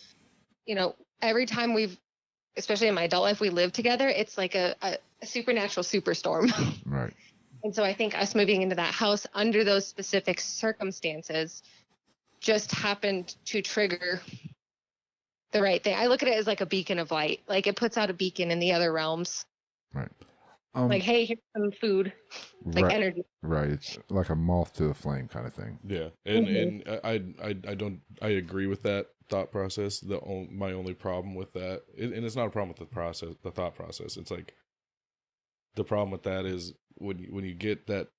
every time especially in my adult life, we live together, it's like a supernatural superstorm. Right. And so I think us moving into that house under those specific circumstances just happened to trigger the right thing. I look at it as like a beacon of light. Like, it puts out a beacon in the other realms. Right. Like, hey, here's some food. Like right, energy. Right. It's like a moth to a flame kind of thing. Yeah. And I agree with that thought process. My only problem with that, and it's not a problem with the thought process. It's like, the problem with that is when you get that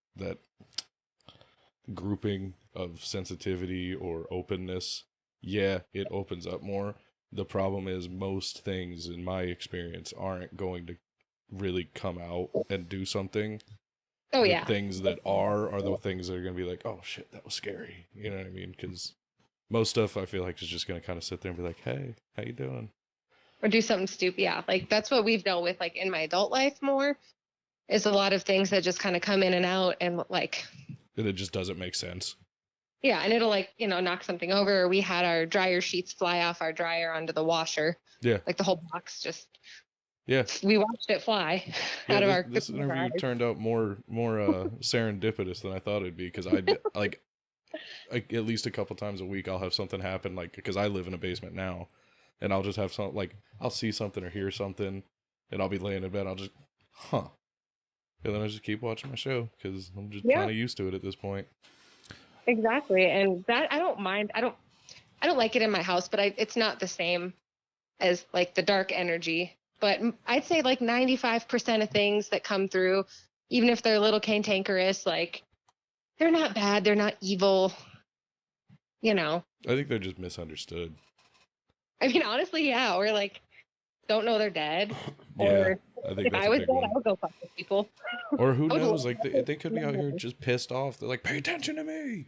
grouping of sensitivity or openness, yeah, it opens up more. The problem is most things, in my experience, aren't going to really come out and do something. Oh, the yeah. things that are the things that are going to be like, oh shit, that was scary. You know what I mean? Because most stuff I feel like is just going to kind of sit there and be like, hey, how you doing? Or do something stupid. Yeah. Like, that's what we've dealt with, like, in my adult life more, is a lot of things that just kind of come in and out, and like, And it just doesn't make sense. yeah. And it'll, like, knock something over. We had our dryer sheets fly off our dryer onto the washer. Yeah. Like, the whole box just, yeah, we watched it fly out of our. This interview turned out more serendipitous than I thought it'd be, because I like at least a couple times a week I'll have something happen, like, because I live in a basement now, and I'll just have something, like, I'll see something or hear something, and I'll be laying in bed, I'll just, And then I just keep watching my show because I'm just Yeah, kind of used to it at this point. exactly. And that I don't mind. I don't like it in my house, but it's not the same as like the dark energy. But I'd say like 95% of things that come through, even if they're a little cantankerous, like they're not bad, they're not evil, you know. I think they're just misunderstood. I mean, honestly, yeah, or like don't know they're dead. Yeah, Or I think if that's I a was big dead, I one. would go fuck with people. Or who I would knows? love Like they could be out here just pissed off. They're like, "Pay attention to me."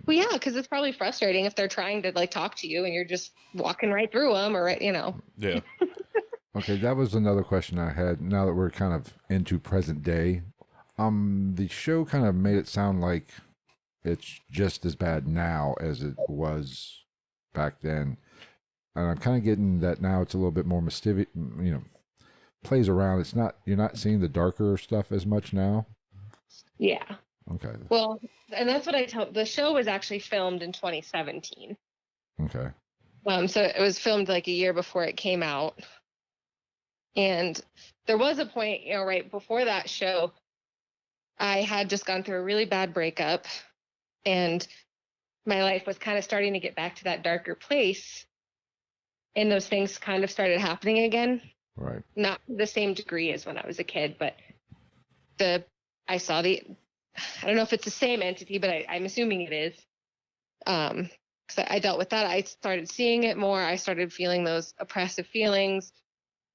Well, yeah, because it's probably frustrating if they're trying to like talk to you and you're just walking right through them, or you know. Yeah. Okay, that was another question I had. Now that we're kind of into present day, the show kind of made it sound like it's just as bad now as it was back then, and I'm kind of getting that now it's a little bit more mischievous. You know, plays around. It's not you're not seeing the darker stuff as much now. Yeah. Okay. Well, and that's what I tell. The show was actually filmed in 2017. Okay. So it was filmed like a year before it came out. And there was a point, you know, right before that show, I had just gone through a really bad breakup and my life was kind of starting to get back to that darker place. And those things kind of started happening again. Right. Not the same degree as when I was a kid, but I saw I don't know if it's the same entity, but I'm assuming it is. Because I dealt with that. I started seeing it more. I started feeling those oppressive feelings.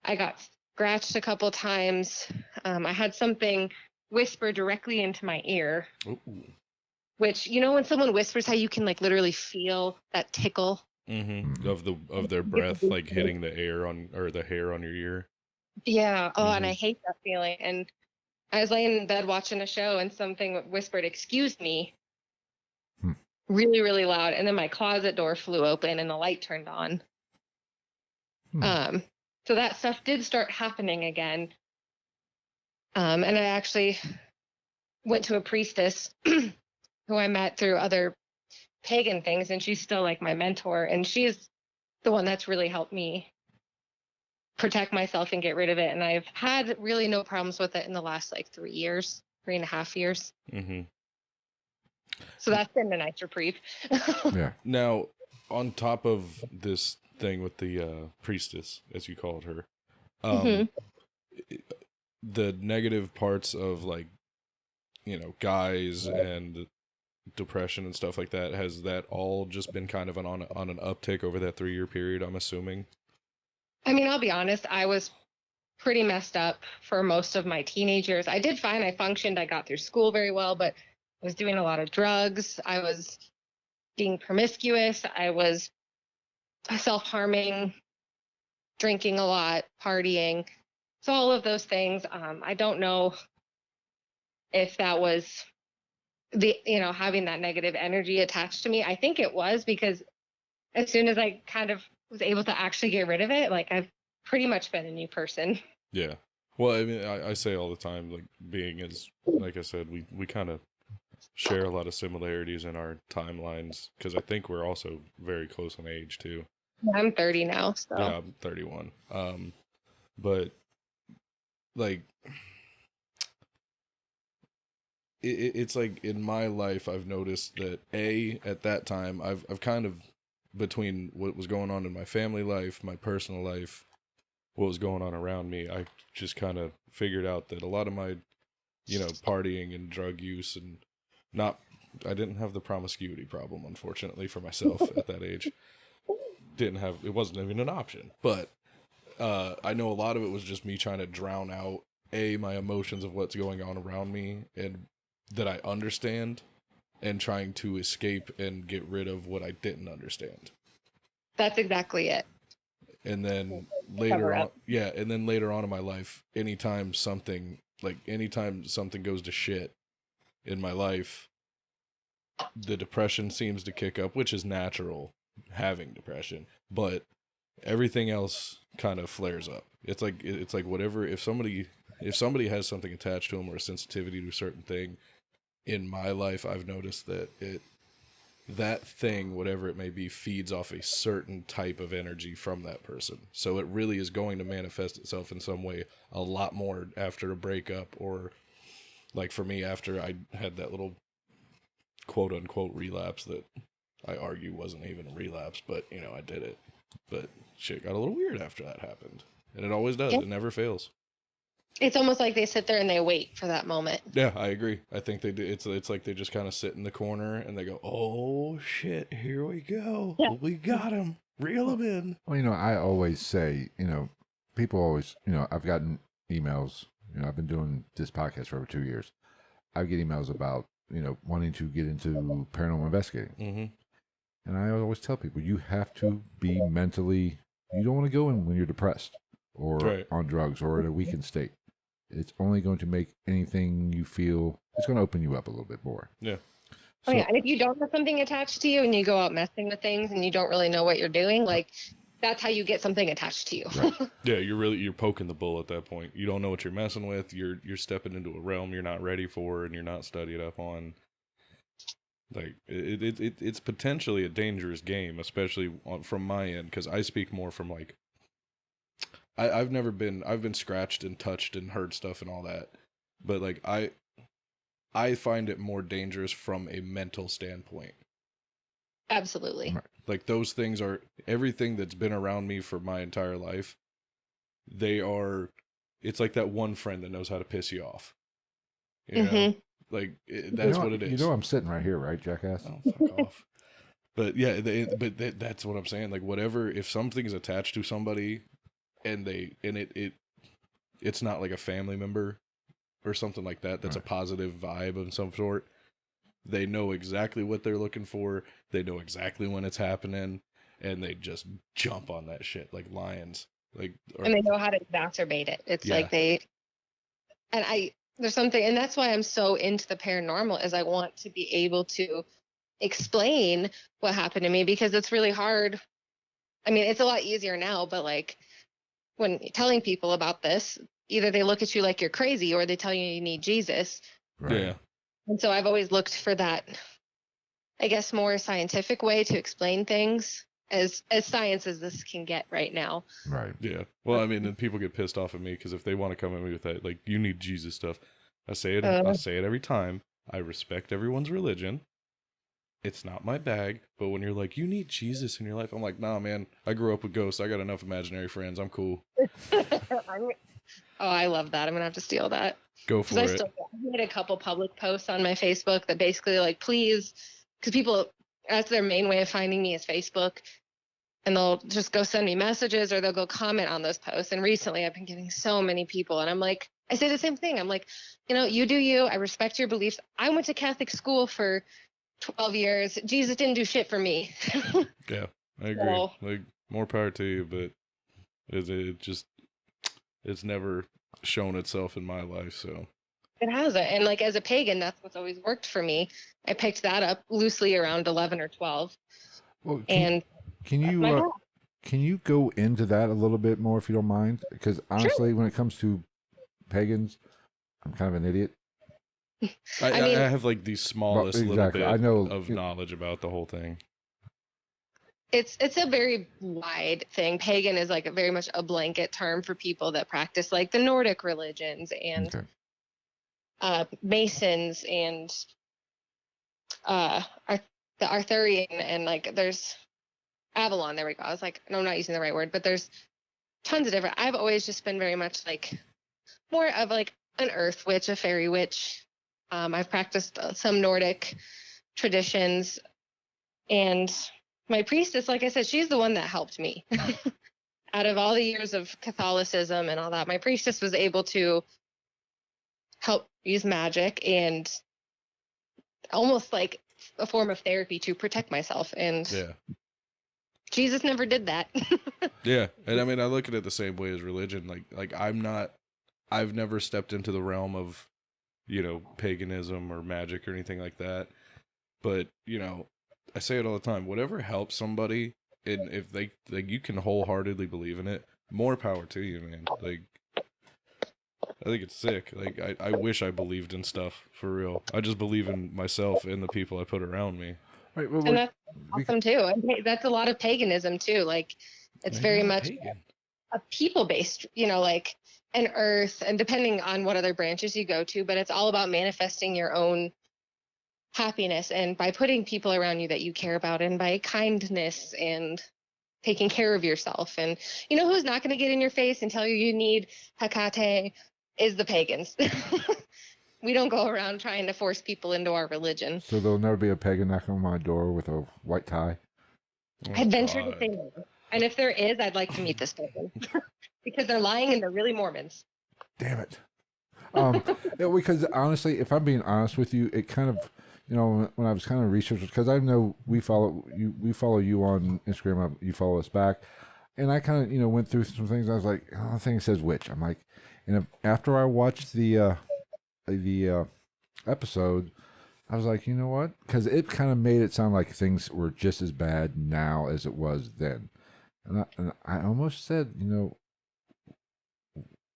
I got scratched a couple times. I had something whisper directly into my ear, Ooh. which, you know, when someone whispers, how you can like literally feel that tickle. Mm-hmm. Of their breath like hitting the air on or the hair on your ear. Yeah. Oh, and Mhm. I hate that feeling. And I was laying in bed watching a show and something whispered, "Excuse me," Hmm. really, really loud. And then my closet door flew open and the light turned on. Hmm. So that stuff did start happening again. And I actually went to a priestess who I met through other pagan things, and she's still like my mentor. And she's the one that's really helped me protect myself and get rid of it. And I've had really no problems with it in the last like 3 years, 3.5 years. Mm-hmm. So that's been a nice reprieve. Yeah. Now, on top of this thing with the priestess, as you called her, Mhm. the negative parts of like, you know, guys and depression and stuff like that, has that all just been kind of on an uptick over that 3-year period, I'm assuming? I mean, I'll be honest, I was pretty messed up for most of my teenage years. I did fine. I functioned. I got through school very well, but I was doing a lot of drugs. I was being promiscuous. I was self-harming, drinking a lot, partying. So all of those things. I don't know if that was having that negative energy attached to me. I think it was because as soon as I kind of was able to actually get rid of it, like I've pretty much been a new person. Yeah. Well, I mean, I say all the time, like being as, like I said, we kind of share a lot of similarities in our timelines because I think we're also very close in age too. I'm 30 now, so. Yeah, I'm 31. But like it's like in my life, I've noticed that at that time, I've kind of between what was going on in my family life, my personal life, what was going on around me, I just kind of figured out that a lot of my, you know, partying and drug use and not, I didn't have the promiscuity problem, unfortunately, for myself at that age. It wasn't even an option. But I know a lot of it was just me trying to drown out my emotions of what's going on around me and that I understand, and trying to escape and get rid of what I didn't understand. That's exactly it. And then Cover up. later on in my life, anytime something goes to shit in my life, the depression seems to kick up, which is natural having depression, but everything else kind of flares up. It's like whatever, if somebody has something attached to them or a sensitivity to a certain thing in my life, I've noticed that that thing, whatever it may be, feeds off a certain type of energy from that person. So it really is going to manifest itself in some way a lot more after a breakup, or like for me, after I had that little quote unquote relapse that I argue wasn't even a relapse, but you know, I did it. But shit got a little weird after that happened. And it always does. Yeah. It never fails. It's almost like they sit there and they wait for that moment. Yeah, I agree. I think they do. It's like they just kind of sit in the corner and they go, "Oh shit, here we go. Yeah. We got him. Reel him in." Well, I always say, people always, I've gotten emails. I've been doing this podcast for over 2 years. I get emails about, wanting to get into paranormal investigating. Mm-hmm. And I always tell people, you have to be mentally, you don't want to go in when you're depressed or Right. on drugs or in a weakened state. It's only going to make anything you feel, it's going to open you up a little bit more. Yeah. Oh, yeah. And if you don't have something attached to you and you go out messing with things and you don't really know what you're doing, like, that's how you get something attached to you. Right. Yeah, you're poking the bull at that point. You don't know what you're messing with. You're stepping into a realm you're not ready for and you're not studied up on. Like it's potentially a dangerous game, especially from my end, because I speak more from like I've been scratched and touched and heard stuff and all that, but like I find it more dangerous from a mental standpoint. Absolutely. Right. Like those things are everything that's been around me for my entire life. It's like that one friend that knows how to piss you off. You know? Like that's what it is. I'm sitting right here, right, jackass? Oh, fuck off. But yeah, that's what I'm saying. Like whatever, if something's attached to somebody, and it's not like a family member or something like that. That's right. A positive vibe of some sort. They know exactly what they're looking for. They know exactly when it's happening, and they just jump on that shit like lions. And they know how to exacerbate it. It's like there's something, and that's why I'm so into the paranormal, is I want to be able to explain what happened to me, because it's really hard. I mean, it's a lot easier now, but like when telling people about this, either they look at you like you're crazy or they tell you need Jesus. Right. Yeah. And so I've always looked for that, I guess, more scientific way to explain things, as science as this can get right now. Right. Yeah. Well, I mean, then people get pissed off at me because if they want to come at me with that, like, you need Jesus stuff, I say it every time. I respect everyone's religion. It's not my bag, but when you're like, you need Jesus in your life, I'm like, nah, man, I grew up with ghosts. I got enough imaginary friends. I'm cool. Oh, I love that. I'm gonna have to steal that. Go for it. I made a couple public posts on my Facebook that basically like, please, because people, that's their main way of finding me is Facebook, and they'll just go send me messages or they'll go comment on those posts. And recently I've been getting so many people, and I'm like, I say the same thing. I'm like, you do you. I respect your beliefs. I went to Catholic school for 12 years. Jesus didn't do shit for me. Yeah, I agree. So, like, more power to you, but it's never shown itself in my life, so. it hasn't. And like as a pagan, that's what's always worked for me. I picked that up loosely around 11 or 12. Well, Can you go into that a little bit more if you don't mind? Because honestly, when it comes to pagans, I'm kind of an idiot. I have like the smallest little bit of knowledge about the whole thing. It's a very wide thing. Pagan is like very much a blanket term for people that practice like the Nordic religions and Masons and the Arthurian, and like there's Avalon. There we go. I was like, no, I'm not using the right word, but there's tons of different. I've always just been very much like more of like an earth witch, a fairy witch. I've practiced some Nordic traditions, and my priestess, like I said, she's the one that helped me. Out of all the years of Catholicism and all that, my priestess was able to help use magic and almost like a form of therapy to protect myself. And Jesus never did that. Yeah. And I mean, I look at it the same way as religion. Like I've never stepped into the realm of, paganism or magic or anything like that. But, I say it all the time, whatever helps somebody, and if they, like, you can wholeheartedly believe in it, more power to you, man. Like, I think it's sick. Like, I wish I believed in stuff, for real. I just believe in myself and the people I put around me. Right. Well, And that's awesome too. And that's a lot of paganism too. Like it's very much a people-based, like an earth, and depending on what other branches you go to, but it's all about manifesting your own happiness and by putting people around you that you care about and by kindness and taking care of yourself. And you know who's not going to get in your face and tell you you need Hecate is the pagans. We don't go around trying to force people into our religion. So there'll never be a pagan knocking on my door with a white tie? I'd venture to say no. And if there is, I'd like to meet this person. Because they're lying and they're really Mormons. Damn it. Because honestly, if I'm being honest with you, it kind of, when I was kind of researching, because I know we follow you on Instagram, you follow us back, and I kind of, went through some things. I was like, oh, the thing says witch. I'm like, and after I watched the episode, I was like, you know what? Because it kind of made it sound like things were just as bad now as it was then. And I almost said,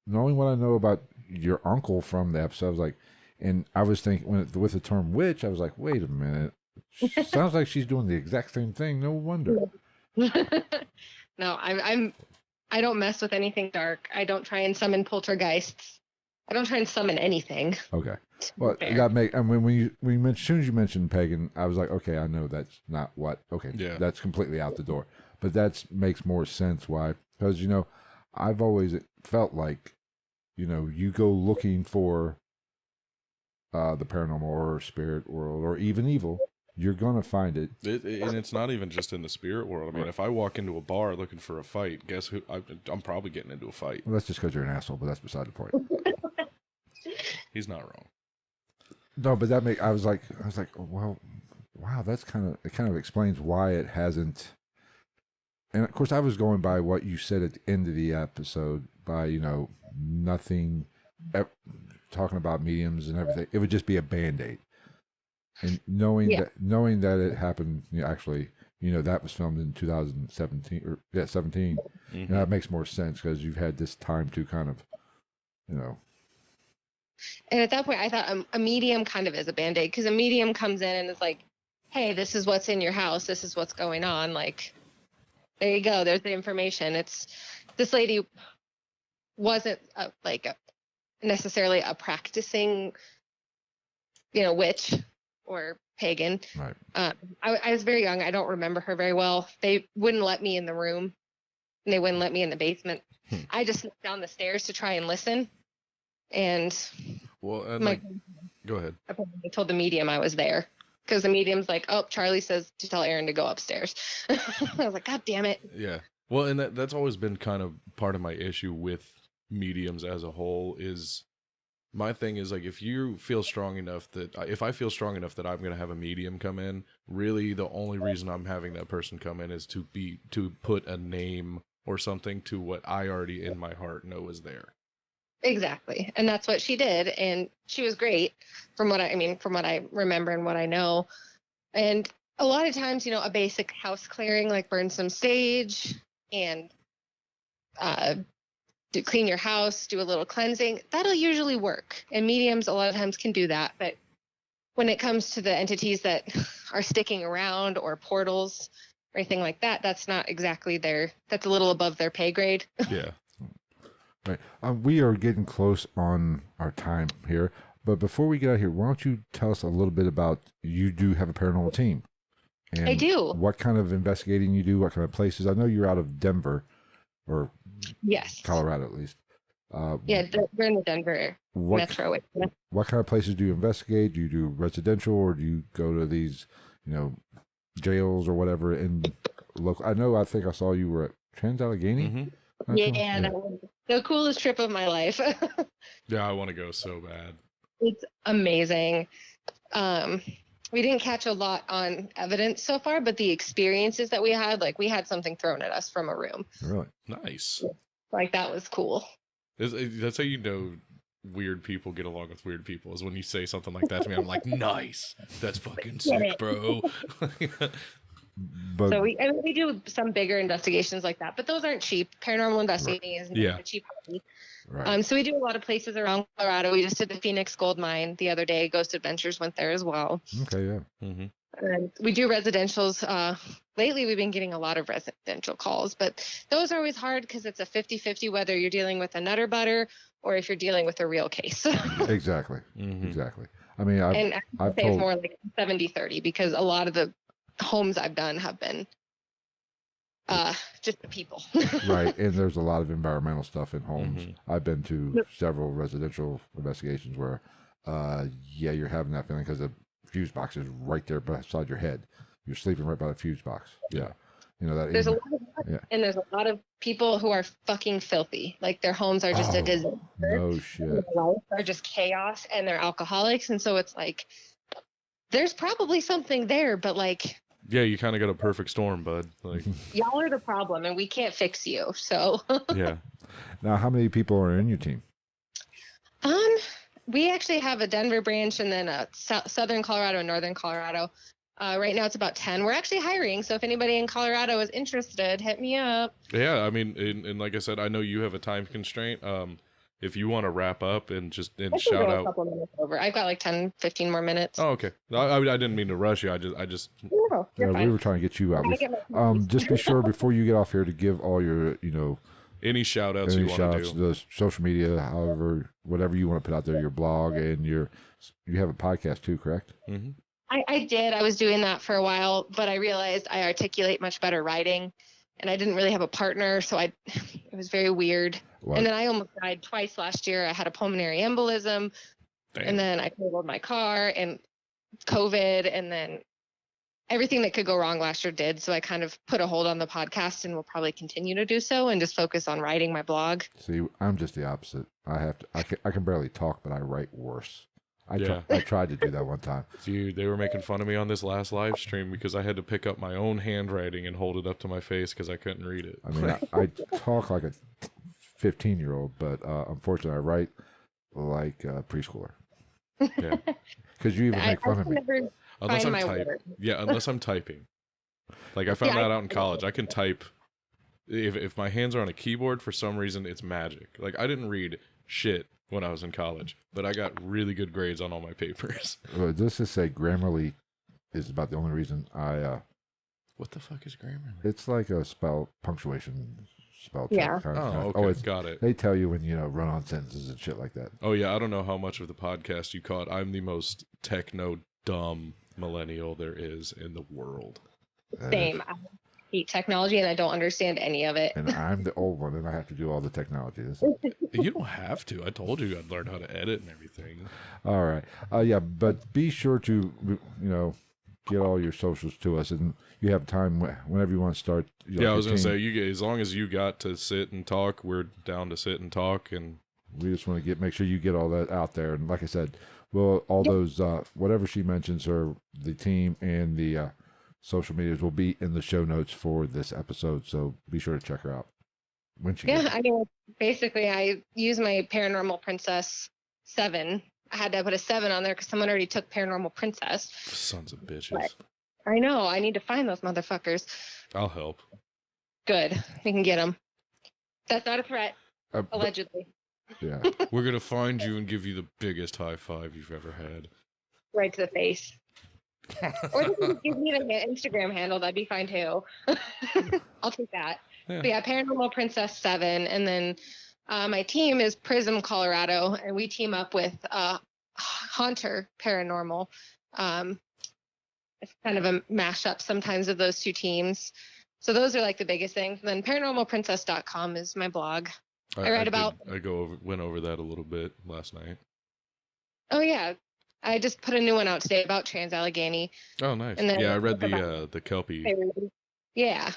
knowing what I know about your uncle from the episode, I was like, and I was thinking with the term witch, I was like, wait a minute, sounds like she's doing the exact same thing. No wonder. No, I don't mess with anything dark. I don't try and summon poltergeists. I don't try and summon anything. Okay. Well, that when as soon as you mentioned pagan, I was like, okay, I know that's not what. Okay, yeah, that's completely out the door. But that makes more sense why, because I've always felt like, you go looking for the paranormal or spirit world or even evil, you're gonna find it. And it's not even just in the spirit world. I mean, if I walk into a bar looking for a fight, guess who? I'm probably getting into a fight. Well, that's just because you're an asshole, but that's beside the point. He's not wrong. No, but I was like, oh, well, wow, it kind of explains why it hasn't. And of course, I was going by what you said at the end of the episode, by nothing, talking about mediums and everything. It would just be a Band-Aid. And knowing that it happened, actually, that was filmed in 2017 or 17. Mm-hmm. That makes more sense because you've had this time to kind of, And at that point, I thought a medium kind of is a Band-Aid, because a medium comes in and is like, hey, this is what's in your house. This is what's going on. Like, there you go. There's the information. This lady wasn't necessarily a practicing, witch or pagan. Right. I was very young. I don't remember her very well. They wouldn't let me in the room, and they wouldn't let me in the basement. I just slipped down the stairs to try and listen. And go ahead. I told the medium I was there, because the medium's like, oh, Charlie says to tell Eryn to go upstairs. I was like, God damn it. Yeah. Well, and that's always been kind of part of my issue with mediums as a whole. Is my thing is, like, if I feel strong enough that I'm going to have a medium come in, really the only reason I'm having that person come in is to put a name or something to what I already in my heart know is there. Exactly. And that's what she did. And she was great from what I remember and what I know. And a lot of times, a basic house clearing, like burn some sage and clean your house, do a little cleansing, that'll usually work. And mediums a lot of times can do that. But when it comes to the entities that are sticking around or portals or anything like that, that's not exactly that's a little above their pay grade. Yeah. Right. We are getting close on our time here, but before we get out here, why don't you tell us a little bit about, you do have a paranormal team. And I do. What kind of investigating you do, what kind of places? I know you're out of Denver, or yes, Colorado at least. Yeah, we're in the Denver metro area. What kind of places do you investigate? Do you do residential, or do you go to these, jails or whatever in local? I think I saw you were at Trans-Allegheny. Mm-hmm. Yeah, that was the coolest trip of my life. Yeah, I want to go so bad. It's amazing. We didn't catch a lot on evidence so far, but the experiences that we had, like we had something thrown at us from a room. Really? Nice. Like that was cool. That's how weird people get along with weird people, is when you say something like that to me. I'm like, nice. That's fucking sick, bro. But, so we do some bigger investigations like that, but those aren't cheap. Paranormal investigating is not a cheap hobby. Right. So we do a lot of places around Colorado. We just did the Phoenix Gold Mine the other day. Ghost Adventures went there as well. Okay, yeah. Mm-hmm. And we do residentials. Lately, we've been getting a lot of residential calls, but those are always hard because it's a 50-50 whether you're dealing with a nutter butter or if you're dealing with a real case. Exactly. Mhm. Exactly. I mean, And I've say told it's more like 70-30 because a lot of the homes I've done have been just the people. right, and there's a lot of environmental stuff in homes. Mhm. I've been to several residential investigations where, yeah, you're having that feeling because the fuse box is right there beside your head. You're sleeping right by the fuse box. Yeah, you know that. There's a lot of Yeah. and there's a lot of people who are fucking filthy. Like their homes are just a disaster. No shit. Their lives are just chaos, and they're alcoholics, and so it's like there's probably something there, but like Yeah, you kind of got a perfect storm, bud. Like, y'all are the problem, and we can't fix you. So, yeah. Now, how many people are in your team? we actually have a Denver branch and then a Southern Colorado and Northern Colorado. Right now it's about 10. We're actually hiring, so if anybody in Colorado is interested, hit me up. Yeah, I mean, and like I said, I know you have a time constraint. If you want to wrap up and just I can shout go a out. couple minutes over. I've got like 10, 15 more minutes. Oh, okay. I didn't mean to rush you. I just. No, you're Yeah, fine. we were trying to get you out. I get my keys. Just be sure before you get off here to give all your, Any shout outs any you want to shout-outs, do. the social media, however, whatever you want to put out there, your blog and you have a podcast too, correct? Mm-hmm. I did. I was doing that for a while, but I realized I articulate much better writing, and I didn't really have a partner, so it was very weird. What? And then I almost died twice last year. I had a pulmonary embolism, and then I totaled my car, and COVID, and then everything that could go wrong last year did. So I kind of put a hold on the podcast, and will probably continue to do so, and just focus on writing my blog. See, I'm just the opposite. I can barely talk, but I write worse. Yeah. I tried to do that one time. Dude, they were making fun of me on this last live stream because I had to pick up my own handwriting and hold it up to my face because I couldn't read it. I mean, I talk like a 15-year-old, but unfortunately, I write like a preschooler. Yeah. Because you even make fun of me. Unless Find I'm my typing. word. Yeah, unless I'm typing. Like I found that out in college. I can type. If my hands are on a keyboard, for some reason, it's magic. Like I didn't read shit when I was in college, but I got really good grades on all my papers. This is say Grammarly is about the only reason What the fuck is Grammarly? it's like a punctuation spell check. Yeah. Kind of, Oh, okay, got it. They tell you when run on sentences and shit like that. Oh yeah, I don't know how much of the podcast you caught. I'm the most techno dumb millennial there is in the world. Same. I hate technology, and I don't understand any of it. And I'm the old one, and I have to do all the technology. You don't have to. I told you I'd learn how to edit and everything. All right. Yeah, but be sure to get all your socials to us, and you have time whenever you want to start. Yeah, I was gonna say as long as you got to sit and talk, we're down to sit and talk, and we just want to make sure you get all that out there. And like I said, well, all those whatever she mentions, or the team and the social medias will be in the show notes for this episode. So be sure to check her out when she. Yeah, I mean, basically, I use my Paranormal Princess 7. I had to put a 7 on there because someone already took Paranormal Princess. sons of bitches. But I know. I need to find those motherfuckers. I'll help. Good. We can get them. That's not a threat, allegedly. Yeah. We're gonna find you and give you the biggest high five you've ever had. Right to the face. Or they can just give me the Instagram handle. That'd be fine too. I'll take that. Yeah. But yeah, Paranormal Princess 7. And then my team is Prism Colorado, and we team up with Haunter Paranormal. It's kind of a mashup sometimes of those two teams. So those are like the biggest things. And then paranormalprincess.com is my blog. I write about. Went over that a little bit last night. Oh yeah, I just put a new one out today about Trans-Allegheny. Oh, nice. And then Yeah, I read the Kelpie. Yeah.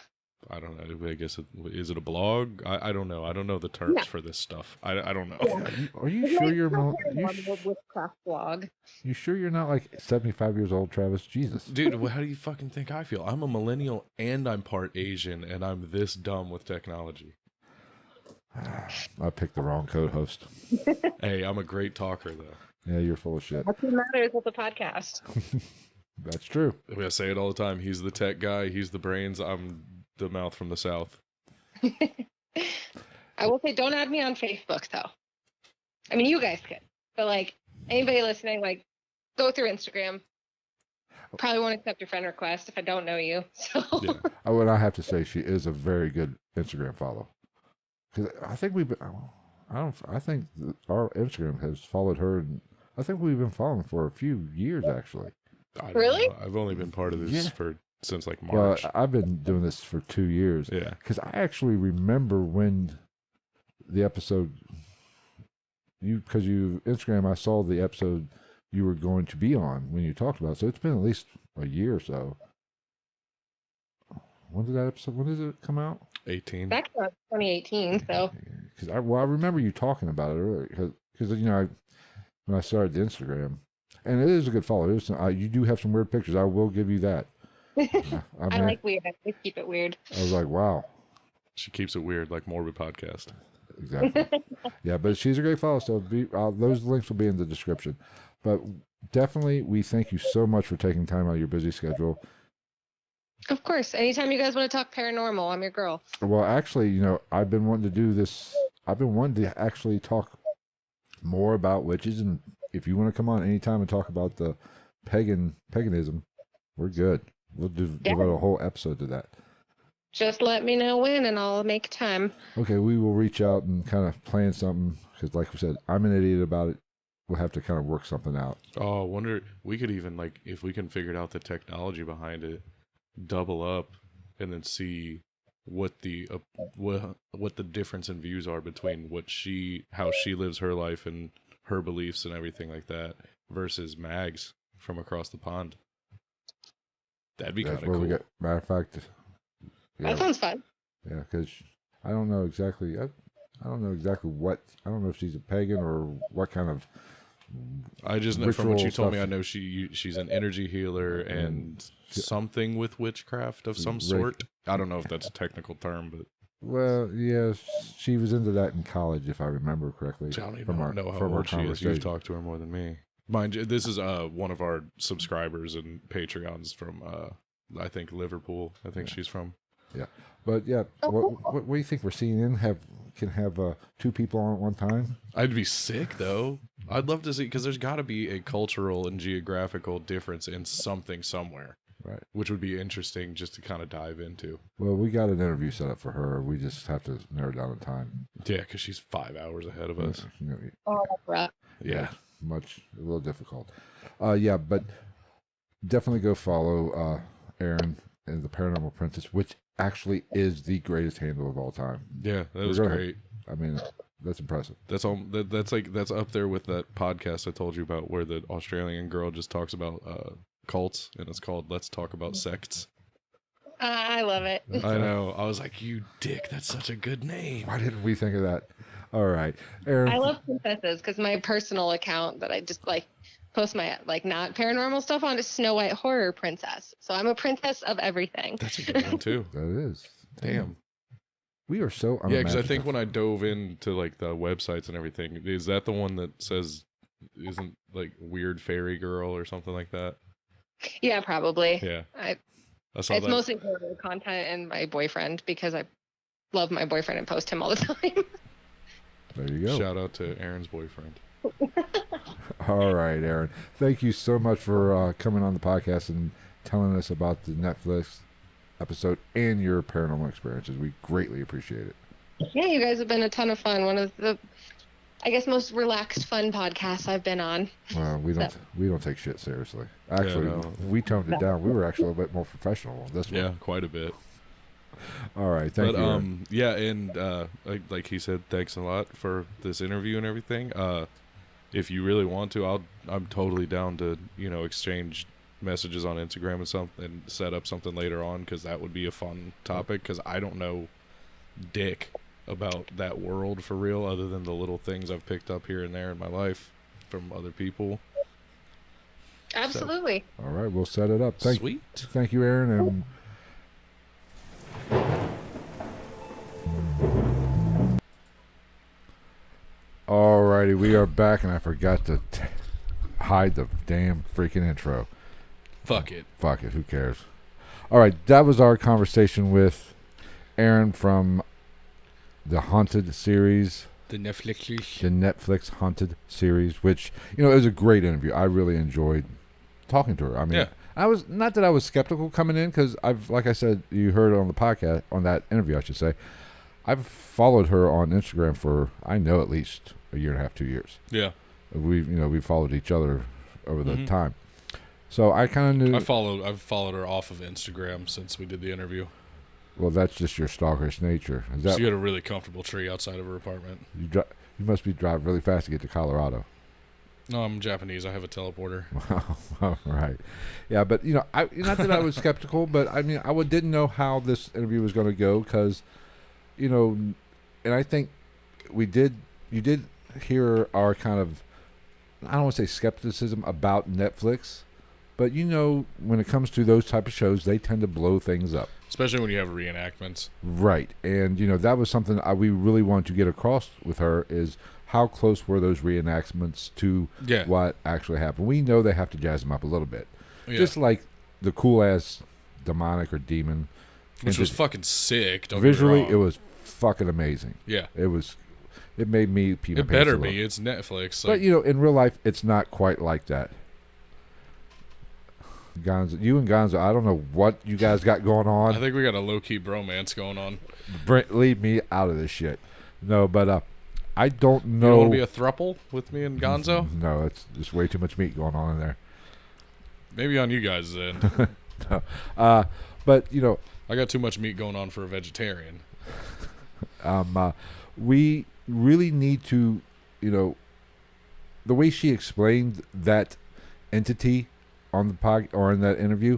I don't know. I guess is it a blog? I don't know. I don't know the terms for this stuff. I don't know. Yeah. Are you sure you're Witchcraft blog? You sure you're not like 75 years old, Travis? Jesus, Dude, how do you fucking think I feel? I'm a millennial and I'm part Asian, and I'm this dumb with technology. I picked the wrong co-host. Hey, I'm a great talker though. Yeah, you're full of shit. That's what matters with the podcast. That's true. I say it all the time. He's the tech guy. He's the brains. I'm the mouth from the south. I will say, don't add me on Facebook though. I mean, you guys could, but like anybody listening, like go through Instagram. probably won't accept your friend request if I don't know you. So Yeah. I have to say she is a very good Instagram follow. Because I think we've been, I think our Instagram has followed her, and I think we've been following for a few years actually. I don't Really? know. I've only been part of this Yeah. since like Well, March. I've been doing this for 2 years. Yeah. Because I actually remember when the episode, because you Instagram, I saw the episode you were going to be on when you talked about it. So it's been at least a year or so. When did it come out? 18. back in 2018. So Because I remember you talking about it earlier. Because when I started the Instagram, and it is a good follow. You do have some weird pictures. I will give you that. I I mean, like weird. I always keep it weird. I was like, wow. She keeps it weird, like Morbid Podcast. Exactly. Yeah, but she's a great follow. So those links will be in the description. But definitely, we thank you so much for taking time out of your busy schedule. Of course. Anytime you guys want to talk paranormal, I'm your girl. Well, actually, I've been wanting to do this. I've been wanting to actually talk more about witches, and if you want to come on anytime and talk about the paganism, we're good. We'll devote a whole episode to that. Just let me know when, and I'll make time. Okay, we will reach out and kind of plan something because, like we said, I'm an idiot about it. We'll have to kind of work something out. Oh, I wonder, we could even, like, if we can figure out the technology behind it, double up and then see what the what the difference in views are between how she lives her life and her beliefs and everything like that versus Mags from across the pond. That'd be kind of cool. Matter of fact, That sounds fun. Yeah, because I don't know exactly. I don't know exactly what. I don't know if she's a pagan or what kind of. I just know from what you told me, stuff. I know she's an energy healer and something with witchcraft of some sort. I don't know if that's a technical term, but well, yeah, she was into that in college, if I remember correctly. I don't even know how old she is. You've talked to her more than me. Mind you, this is one of our subscribers and Patreons from I think Liverpool. I think she's from. Yeah, but yeah, what do you think we're seeing can have 2 people on at one time? I'd be sick though. I'd love to see, because there's got to be a cultural and geographical difference in something somewhere, right? Which would be interesting just to kind of dive into. Well, we got an interview set up for her. We just have to narrow down the time. Yeah, because she's 5 hours ahead of us. Oh, that's rough. Yeah, a little difficult. Yeah, but definitely go follow Eryn and the Paranormal Princess, which actually is the greatest handle of all time. Yeah, that was great. I mean, that's impressive. That's all. That's up there with that podcast I told you about, where the Australian girl just talks about cults, and it's called "Let's Talk About Sects." I love it. I know. I was like, "You dick! That's such a good name." Why didn't we think of that? All right, Eryn. I love princesses because my personal account that I just post my not paranormal stuff on is Snow White Horror Princess. So I'm a princess of everything. That's a good one too. That is. Damn. We are so Yeah, because I think when I dove into the websites and everything, is that the one that says isn't weird fairy girl or something like that? Yeah, probably. Yeah. I saw it's that. mostly horror content and my boyfriend because I love my boyfriend and post him all the time. There you go. Shout out to Aaron's boyfriend. All right, Eryn. Thank you so much for coming on the podcast and telling us about the Netflix episode and your paranormal experiences. We greatly appreciate it. Yeah, you guys have been a ton of fun. One of the, I guess, most relaxed, fun podcasts I've been on. Well, we don't take shit seriously. Actually, Yeah, no. we toned it down. We were actually a little bit more professional on this one. Yeah, quite a bit. All right, thank you. Eryn. Yeah, and like he said, thanks a lot for this interview and everything. If you really want to, I'm totally down to exchange messages on Instagram and something, and set up something later on, because that would be a fun topic. Because I don't know dick about that world for real, other than the little things I've picked up here and there in my life from other people. Absolutely. So, all right, we'll set it up. Sweet. Thank you, Eryn, and. Alrighty, we are back, and I forgot to hide the damn freaking intro. Fuck it. Fuck it, who cares? Alright, that was our conversation with Eryn from the Haunted series. The Netflix Haunted series, which, it was a great interview. I really enjoyed talking to her. I mean, Yeah. I was not that I was skeptical coming in because like I said, you heard on the podcast on that interview, I should say. I've followed her on Instagram for I know at least a year and a half, 2 years. Yeah. We've followed each other over the time. So I kind of knew. I've followed her off of Instagram since we did the interview. Well, that's just your stalkerish nature. Is that, she had a really comfortable tree outside of her apartment. You must be driving really fast to get to Colorado. No, I'm Japanese. I have a teleporter. Right. Yeah, but not that I was skeptical, but I mean, didn't know how this interview was going to go because, and I think you did hear our kind of, I don't want to say skepticism about Netflix, but when it comes to those type of shows, they tend to blow things up. Especially when you have reenactments. Right. And, that was something we really wanted to get across with her is how close were those reenactments to what actually happened. We know they have to jazz them up a little bit. Yeah. Just like the cool-ass demonic or demon. Which was fucking sick. Visually, it was fucking amazing. Yeah. It made me pee my pants. It better be. It's Netflix. But, in real life, it's not quite like that. Gonzo, you and Gonzo, I don't know what you guys got going on. I think we got a low-key bromance going on. Brent, leave me out of this shit. No, but I don't know. You don't want to be a throuple with me and Gonzo? No, it's just way too much meat going on in there. Maybe on you guys then. No. But, I got too much meat going on for a vegetarian. We really need to, the way she explained that entity on the pod or in that interview,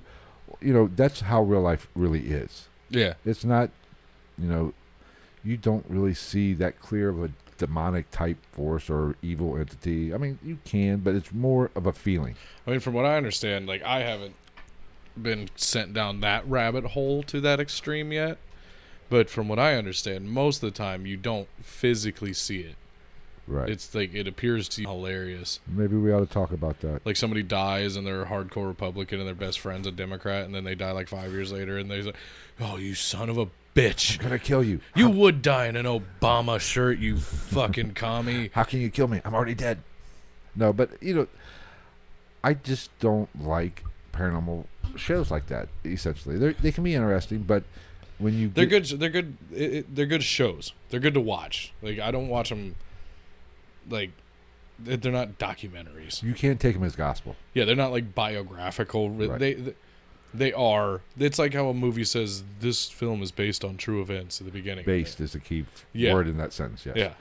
that's how real life really is. Yeah. It's not, you don't really see that clear of a demonic type force or evil entity. I mean, you can, but it's more of a feeling. I mean, from what I understand, I haven't been sent down that rabbit hole to that extreme yet. But from what I understand, most of the time you don't physically see it. Right. It's it appears to you hilarious. Maybe we ought to talk about that. Like somebody dies and they're a hardcore Republican and their best friend's a Democrat, and then they die 5 years later and they're like, "Oh, you son of a bitch. I'm going to kill you. You would die in an Obama shirt, you fucking commie. How can you kill me? I'm already dead." No, but, I just don't like paranormal shows like that, essentially. They can be interesting, but when you They're good shows. They're good to watch. I don't watch them they're not documentaries. You can't take them as gospel. Yeah, they're not biographical. Right. They are. It's like how a movie says this film is based on true events at the beginning. Based is the key word in that sentence, yes. Yeah.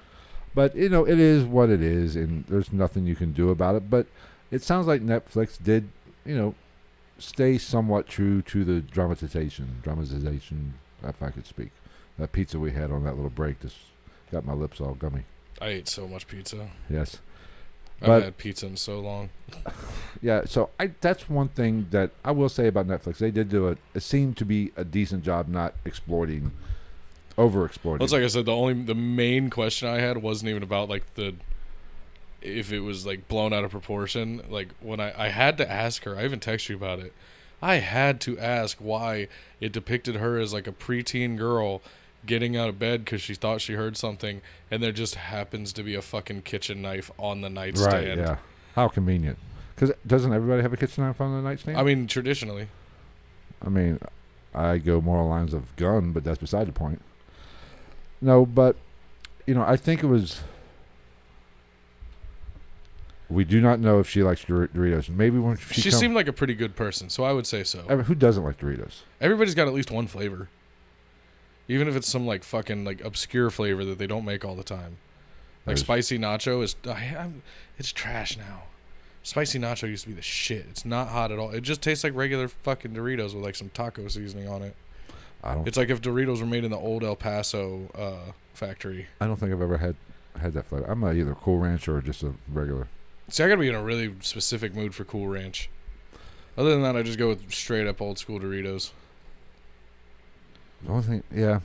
But, it is what it is, and there's nothing you can do about it. But it sounds like Netflix did, stay somewhat true to the dramatization, if I could speak. That pizza we had on that little break just got my lips all gummy. I ate so much pizza. Yes. I've had pizza in so long. Yeah, so that's one thing that I will say about Netflix. They did do it seemed to be a decent job not overexploiting. Well, it's like I said, the main question I had wasn't even about if it was blown out of proportion. When I had to ask her, I even texted you about it. I had to ask why it depicted her as a preteen girl getting out of bed because she thought she heard something, and there just happens to be a fucking kitchen knife on the nightstand. Right, yeah. How convenient. Because doesn't everybody have a kitchen knife on the nightstand? I mean, traditionally. I mean, I go more on lines of gun, but that's beside the point. No, but, I think it was... We do not know if she likes Doritos. Maybe when she seemed like a pretty good person, so I would say so. Who doesn't like Doritos? Everybody's got at least one flavor. Even if it's some fucking obscure flavor that they don't make all the time. Spicy nacho is it's trash now. Spicy nacho used to be the shit. It's not hot at all. It just tastes like regular fucking Doritos with some taco seasoning on it. It's like if Doritos were made in the old El Paso factory. I don't think I've ever had that flavor. I'm either Cool Ranch or just a regular. See, I gotta be in a really specific mood for Cool Ranch. Other than that, I just go with straight up old school Doritos. The only thing, yeah,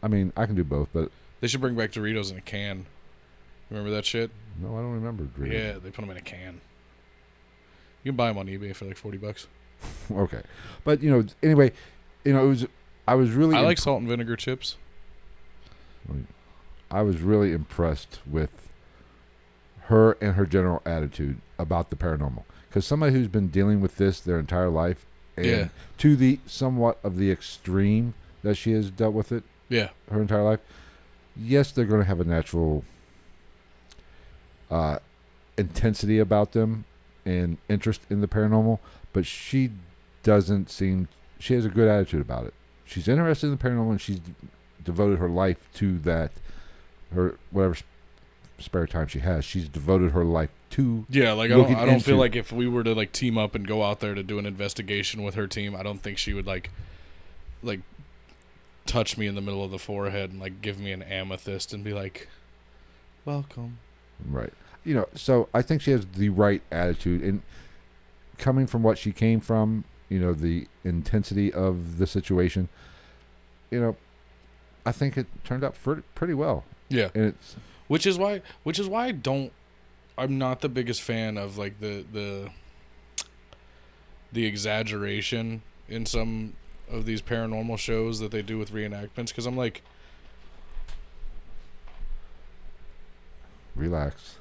I mean, I can do both, but they should bring back Doritos in a can. Remember that shit? No, I don't remember Doritos. Yeah, they put them in a can. You can buy them on eBay for $40. Okay, but anyway, I was really. I like salt and vinegar chips. I was really impressed with her and her general attitude about the paranormal, because somebody who's been dealing with this their entire life And Yeah. to the somewhat of the extreme that she has dealt with it Yeah. her entire life, yes, they're going to have a natural intensity about them and interest in the paranormal, but she doesn't seem, she has a good attitude about it. She's interested in the paranormal, and she's devoted her life to that, her whatever spare time she has, she's devoted her life to. Yeah, like I looking don't feel into- like if we were to like team up and go out there to do an investigation with her team, I don't think she would like touch me in the middle of the forehead and like give me an amethyst and be like, "Welcome." Right. You know, so I think she has the right attitude, and coming from what she came from, you know, the intensity of the situation, you know, I think it turned out pretty well. Yeah. And it's Which is why I'm not the biggest fan of like the exaggeration in some of these paranormal shows that they do with reenactments, because I'm like, relax.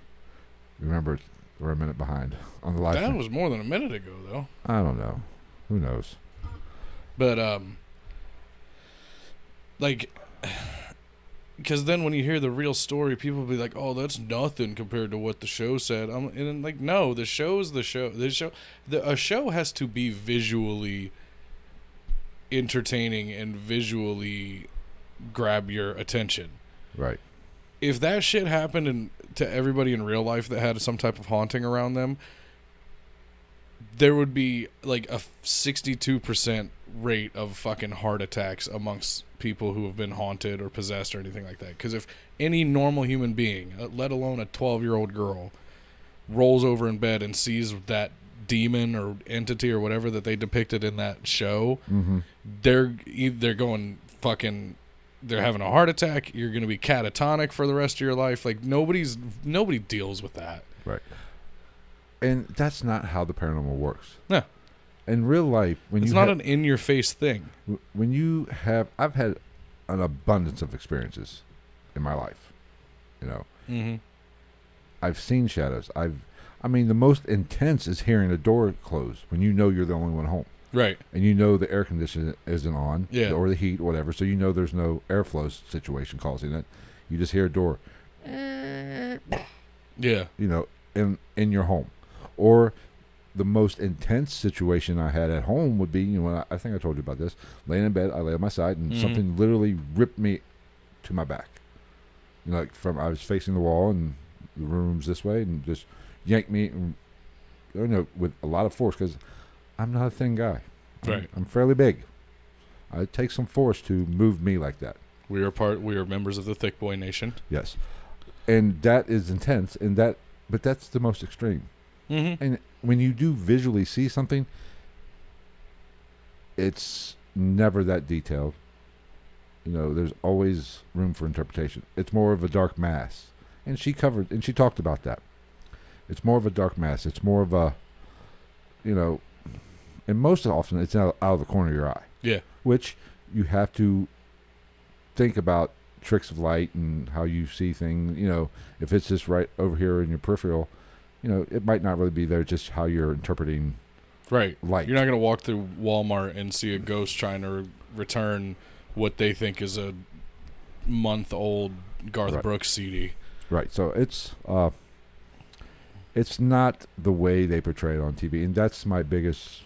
Remember, we're a minute behind on the live that stream. was more than a minute ago though. I don't know. Who knows? But like, because then when you hear the real story, people will be like, "Oh, that's nothing compared to what the show said." And then, like, no, the show's the show. A show has to be visually entertaining and visually grab your attention. Right. If that shit happened to everybody in real life that had some type of haunting around them, there would be like a 62% rate of fucking heart attacks amongst people who have been haunted or possessed or anything like that. Because if any normal human being, let alone a 12-year-old girl, rolls over in bed and sees that demon or entity or whatever that they depicted in that show, they're going fucking, they're having a heart attack. You're going to be catatonic for the rest of your life. Like nobody deals with that. Right. And that's not how the paranormal works. No. In real life, It's not an in-your-face thing. When you have, I've had an abundance of experiences in my life. You know, Mm-hmm. I've seen shadows. I mean, the most intense is hearing a door close when you know you're the only one home. Right. And you know the air conditioner isn't on, Yeah. or the heat, or whatever, so you know there's no airflow situation causing it. You just hear a door, Yeah. you know, in your home. Or the most intense situation I had at home would be, you know, when I think I told you about this, laying in bed, I lay on my side, and something literally ripped me to my back. You know, like I was facing the wall, and the room's this way, and just yanked me, and, you know, with a lot of force, because I'm not a thin guy. Right. I'm fairly big. It takes some force to move me like that. We are members of the Thick Boy Nation. Yes. And that is intense, but that's the most extreme. Mm-hmm. And when you do visually see something, it's never that detailed. You know, there's always room for interpretation. It's more of a dark mass. And she talked about that. It's more of a dark mass. It's more of a, you know, and most often it's out of the corner of your eye. Yeah. Which you have to think about tricks of light and how you see things. You know, if it's just right over here in your peripheral, you know, it might not really be there, just how you're interpreting Right. light. You're not going to walk through Walmart and see a ghost trying to return what they think is a month-old Garth Right. Brooks CD. Right. So it's not the way they portray it on TV, and that's my biggest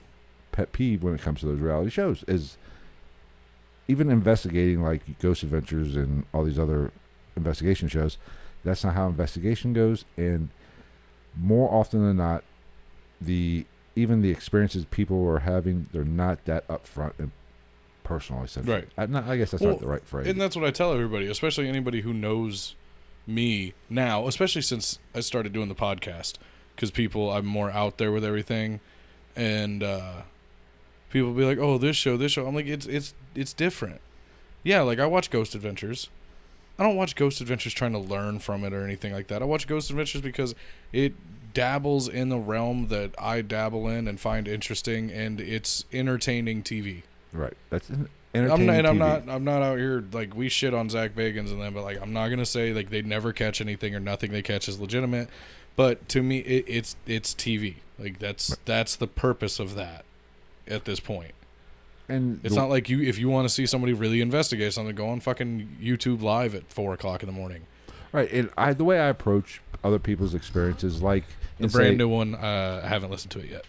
pet peeve when it comes to those reality shows, is even investigating like Ghost Adventures and all these other investigation shows. That's not how investigation goes, and more often than not, even the experiences people are having, they're not that upfront and personal. Essentially. Right. I guess that's not the right phrase. And that's what I tell everybody, especially anybody who knows me now, especially since I started doing the podcast, because I'm more out there with everything, and people be like, "Oh, this show." I'm like, it's different. Yeah, like I watch Ghost Adventures. I don't watch Ghost Adventures trying to learn from it or anything like that. I watch Ghost Adventures because it dabbles in the realm that I dabble in and find interesting, and it's entertaining TV. Right. That's entertaining TV. I'm not out here like we shit on Zach Bagans and them, but like I'm not gonna say like they never catch anything or nothing they catch is legitimate. But to me, it's TV. Like that's the purpose of that. at this point. And It's not like if you want to see somebody really investigate something, go on fucking YouTube Live at 4 o'clock in the morning. Right. And the way I approach other people's experiences, like The brand new one, I haven't listened to it yet.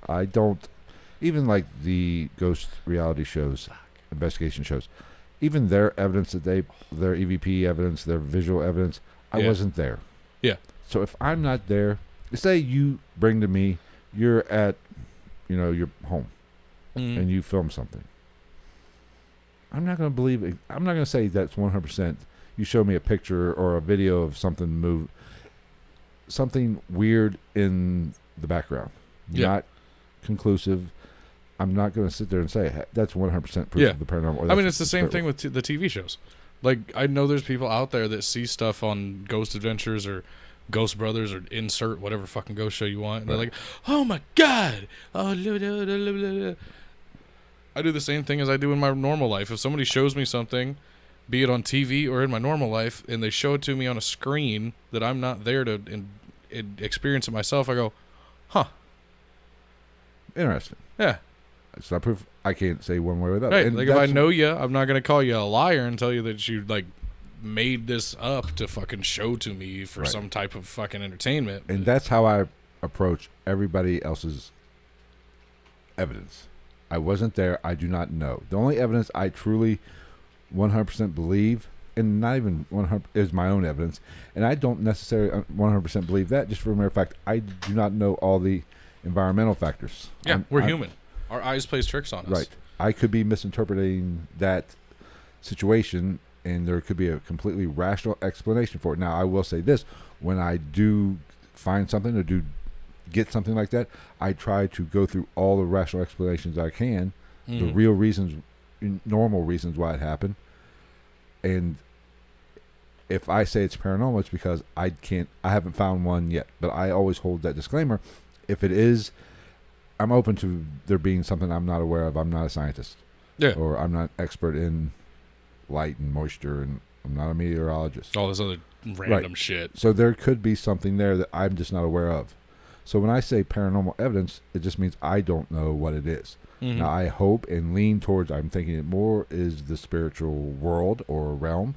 I don't, even like the ghost reality shows, investigation shows, even their evidence their EVP evidence, their visual evidence, I wasn't there. Yeah. So if I'm not there, say you bring to me, you're at, your home, and you film something. I'm not going to believe it. I'm not going to say that's 100%. You show me a picture or a video of something something weird in the background. Yeah. Not conclusive. I'm not going to sit there and say that's 100% proof of the paranormal. I mean, it's the same thing with the TV shows. Like, I know there's people out there that see stuff on Ghost Adventures or Ghost Brothers or insert whatever fucking ghost show you want. And they're like, oh my God. Oh, blah, blah, blah, blah, blah. I do the same thing as I do in my normal life. If somebody shows me something, be it on TV or in my normal life, and they show it to me on a screen that I'm not there to experience it myself, I go, huh. Interesting. Yeah. It's not proof. I can't say one way or the other. Right. And like, if I know you, I'm not going to call you a liar and tell you that you, like, made this up to fucking show to me for some type of fucking entertainment. And that's how I approach everybody else's evidence. I wasn't there. I do not know. The only evidence I truly 100% believe, and not even 100%, is my own evidence. And I don't necessarily 100% believe that, just for a matter of fact, I do not know all the environmental factors. Yeah, we're human. Our eyes plays tricks on us. Right. I could be misinterpreting that situation, and there could be a completely rational explanation for it. Now, I will say this. When I do find something or do get something like that, I try to go through all the rational explanations I can, the real reasons, normal reasons why it happened. And if I say it's paranormal, it's because I haven't found one yet. But I always hold that disclaimer. If it is, I'm open to there being something I'm not aware of. I'm not a scientist. Yeah. Or I'm not expert in light and moisture, and I'm not a meteorologist. All this other random shit. So there could be something there that I'm just not aware of. So when I say paranormal evidence, it just means I don't know what it is. Mm-hmm. Now, I hope and lean towards, I'm thinking it more is the spiritual world or realm,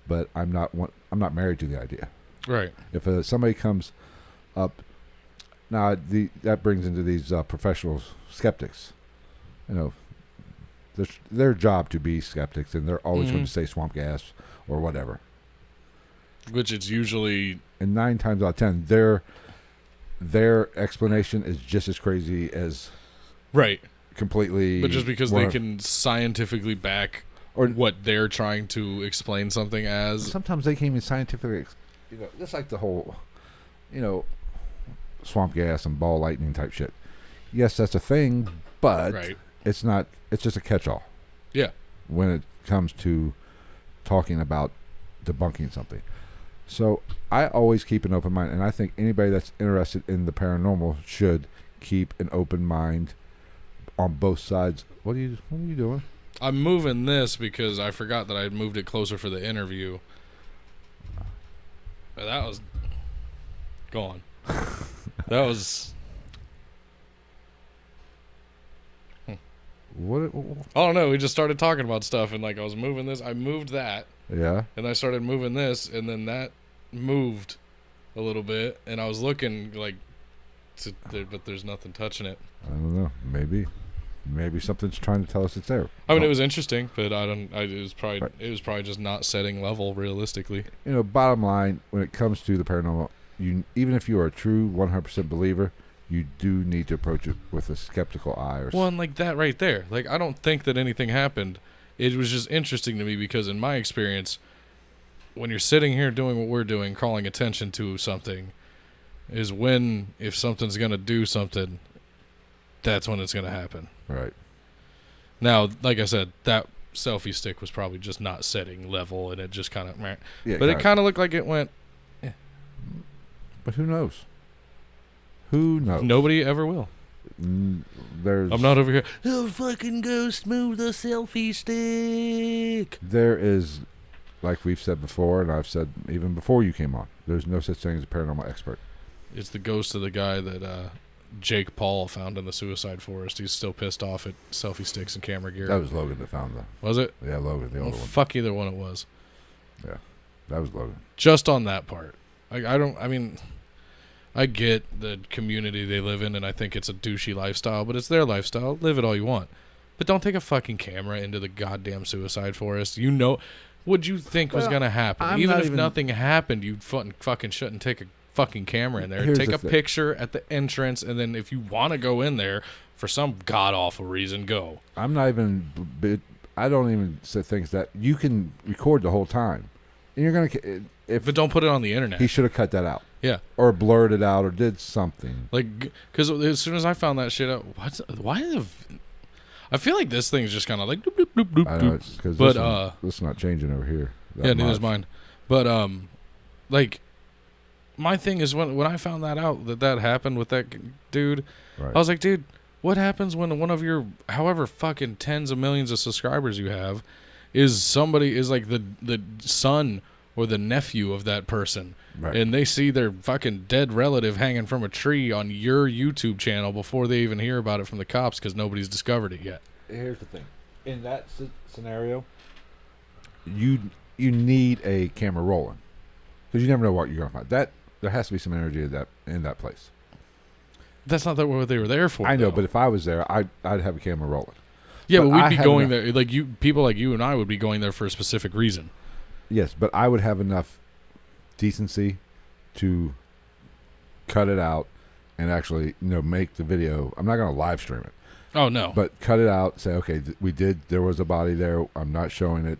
but I'm not married to the idea. Right. If somebody comes up, now that brings into these professional skeptics. Their job to be skeptics, and they're always going to say swamp gas or whatever. Which it's usually... And 9 times out of 10, their explanation is just as crazy as... Right. Completely... But just because they can scientifically back or what they're trying to explain something as... Sometimes they can't even scientifically... just like the whole, swamp gas and ball lightning type shit. Yes, that's a thing, but it's not... It's just a catch-all. Yeah. When it comes to talking about debunking something. So I always keep an open mind, and I think anybody that's interested in the paranormal should keep an open mind on both sides. What are you doing? I'm moving this because I forgot that I had moved it closer for the interview. But that was... Go on. That was... What? I don't know. We just started talking about stuff, and like I was moving this. I moved that. Yeah. And I started moving this, and then that moved a little bit, and I was looking like, but there's nothing touching it. I don't know. Maybe something's trying to tell us it's there. I mean, it was interesting, but it was probably just not setting level realistically. Bottom line, when it comes to the paranormal, even if you are a true 100% believer, you do need to approach it with a skeptical eye. Well, and like that right there. Like, I don't think that anything happened. It was just interesting to me because in my experience, when you're sitting here doing what we're doing, calling attention to something, is when, if something's going to do something, that's when it's going to happen. Right. Now, like I said, that selfie stick was probably just not setting level, and it just kind of... Yeah, but it kind of looked like it went... Eh. But who knows? Who knows? Nobody ever will. I'm not over here. Oh, fucking ghost, move the selfie stick. There is, like we've said before, and I've said even before you came on, there's no such thing as a paranormal expert. It's the ghost of the guy that Jake Paul found in the suicide forest. He's still pissed off at selfie sticks and camera gear. That was Logan that found them. Was it? Yeah, Logan, the older one. Fuck either one it was. Yeah, that was Logan. Just on that part. I get the community they live in, and I think it's a douchey lifestyle, but it's their lifestyle. Live it all you want. But don't take a fucking camera into the goddamn suicide forest. You know, what'd you think was going to happen? Even if nothing happened, you fucking shouldn't take a fucking camera in there. Take a picture at the entrance, and then if you want to go in there for some god-awful reason, go. I don't even say things that you can record the whole time. And you're going to... But don't put it on the internet. He should have cut that out. Yeah. Or blurred it out or did something. Like, because as soon as I found that shit out, I feel like this thing's just kind of like doop, doop, doop, doop, I know, doop. because this is not changing over here. Yeah, neither is mine. But, like, my thing is when I found that out that happened with that dude, Right. I was like, dude, what happens when one of your, however fucking tens of millions of subscribers you have, is like the son or the nephew of that person, Right. and they see their fucking dead relative hanging from a tree on your YouTube channel before they even hear about it from the cops because nobody's discovered it yet. Here's the thing. In that scenario, you need a camera rolling because you never know what you're going to find. There has to be some energy in that place. That's not what they were there for. I know, though. but if I was there, I'd have a camera rolling. Yeah, but but we'd I be have going enough- there. Like people like you and I would be going there for a specific reason. Yes, but I would have enough decency to cut it out and actually, make the video. I'm not going to live stream it, Oh no! but cut it out. Say, okay, there was a body there. I'm not showing it.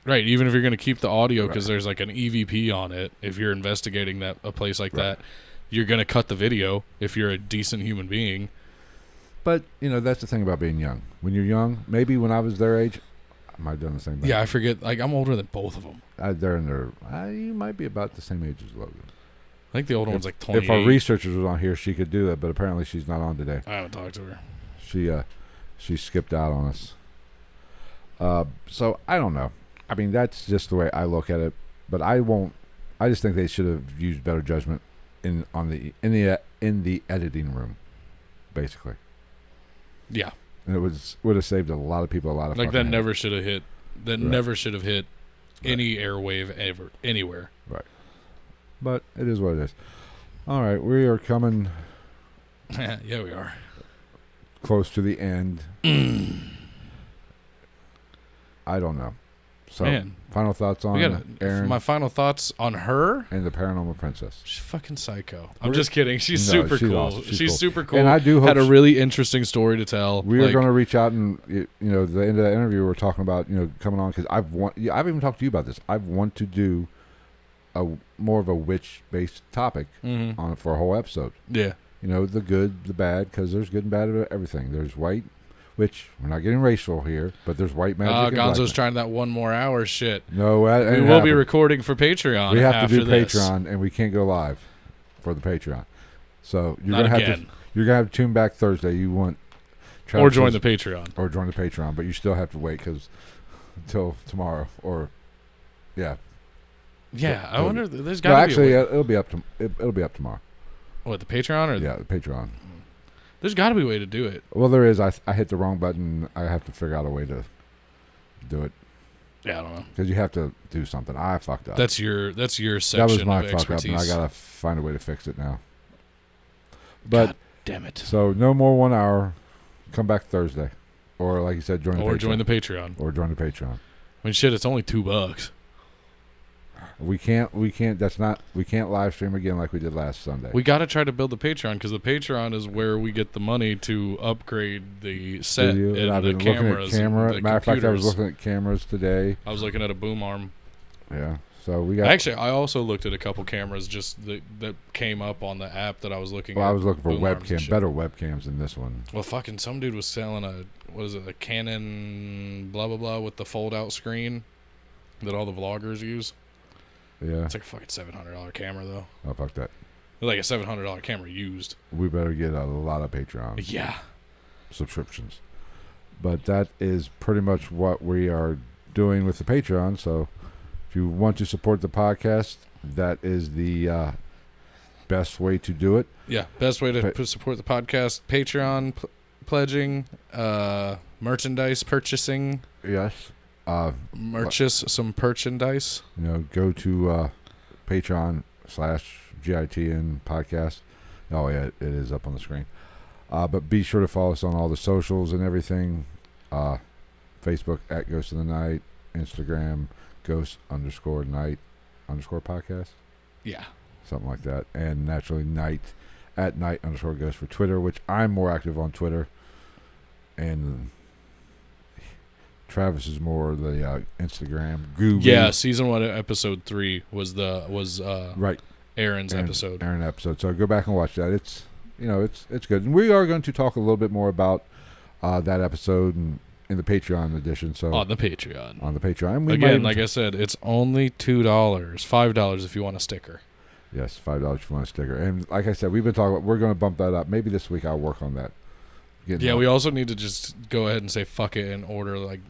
Right, even if you're going to keep the audio because Right. there's like an EVP on it, if you're investigating a place like Right. that, you're going to cut the video if you're a decent human being. But that's the thing about being young. When you're young, maybe when I was their age, I might have done the same thing. Yeah, I forget. Like I'm older than both of them. They're in their. You might be about the same age as Logan. I think the older one's like 28. If our researchers was on here, she could do that, but apparently she's not on today. I haven't talked to her. She skipped out on us. So I don't know. I mean, that's just the way I look at it. But I won't. I just think they should have used better judgment in the editing room, basically. Yeah, And it would have saved a lot of people a lot of like fucking that headache. never should have hit. That Right. never should have hit Right. any airwave ever anywhere. Right. But it is what it is. All right, we are coming Yeah, we are. close to the end. I don't know. So, Man. final thoughts on We got Eryn my final thoughts on her. and the Paranormal Princess. She's fucking psycho. I'm We're- just kidding. She's No, super she's cool. awesome. She's cool. super cool. And I do hope had a really interesting story to tell. We are going to reach out and the end of that interview we're talking about coming on because I've even talked to you about this. I want to do a more of a witch based topic Mhm. on for a whole episode. Yeah. The good, the bad, because there's good and bad of everything. There's white, which we're not getting racial here, but there's white magic. and black Gonzo's magic. trying that 1 more hour shit. No, that We ain't will be happening. recording for Patreon. We have after to do this. Patreon, and we can't go live for the Patreon. So you're Not gonna again. have to tune back Thursday. You want Or join the Patreon. or join the Patreon, but you still have to wait until tomorrow or yeah. Yeah, I So- wonder. There's No, got to actually, be a way. it'll be up tomorrow. What, the Patreon or Yeah, the Patreon. There's got to be a way to do it. Well, there is. I hit the wrong button. I have to figure out a way to do it Yeah, I don't know. because you have to do something. I fucked up. That's your section That was my of fuck up, expertise. and I gotta find a way to fix it now. But God damn it. so no more 1 hour. Come back Thursday, or like you said, join the Or Patreon. join the Patreon. or join the Patreon. I mean, shit, it's only $2. We can't live stream again like we did last Sunday. We got to try to build the Patreon because the Patreon is where we get the money to upgrade the set Video, and I've the been looking cameras. at camera. And the Matter of fact, I was computers. looking at cameras today. I was looking at a boom arm. Yeah. So we got. Actually, I also looked at a couple cameras just that came up on the app that I was looking at. Well, I was looking for boom arms and webcam, shit. better webcams than this one. Well, fucking some dude was selling a Canon blah blah blah with the fold out screen that all the vloggers use. Yeah. It's like a fucking $700 camera though. Oh, fuck that. Like a $700 camera used. We better get a lot of Patreon Yeah. subscriptions. But that is pretty much what we are doing with the Patreon. So if you want to support the podcast, that is the best way to do it. Yeah, best way to support the podcast: Patreon pledging, merchandise purchasing. Yes. Some merchandise. Go to Patreon/GITN podcast. Oh yeah, it is up on the screen. But be sure to follow us on all the socials and everything. Facebook at Ghost of the Night, Instagram Ghost_Night_podcast. Yeah. Something like that. And naturally Night at Night_Ghost for Twitter, which I'm more active on Twitter. And Travis is more the Instagram guru. Yeah, season 1, episode 3 was right. Aaron's episode. Aaron episode. So go back and watch that. It's it's good. And we are going to talk a little bit more about that episode and in the Patreon edition. So on the Patreon. And again, like I said, it's only $2, $5 if you want a sticker. Yes, $5 if you want a sticker. And like I said, we've been talking about, we're going to bump that up. Maybe this week I'll work on that. We also need to just go ahead and say fuck it and order like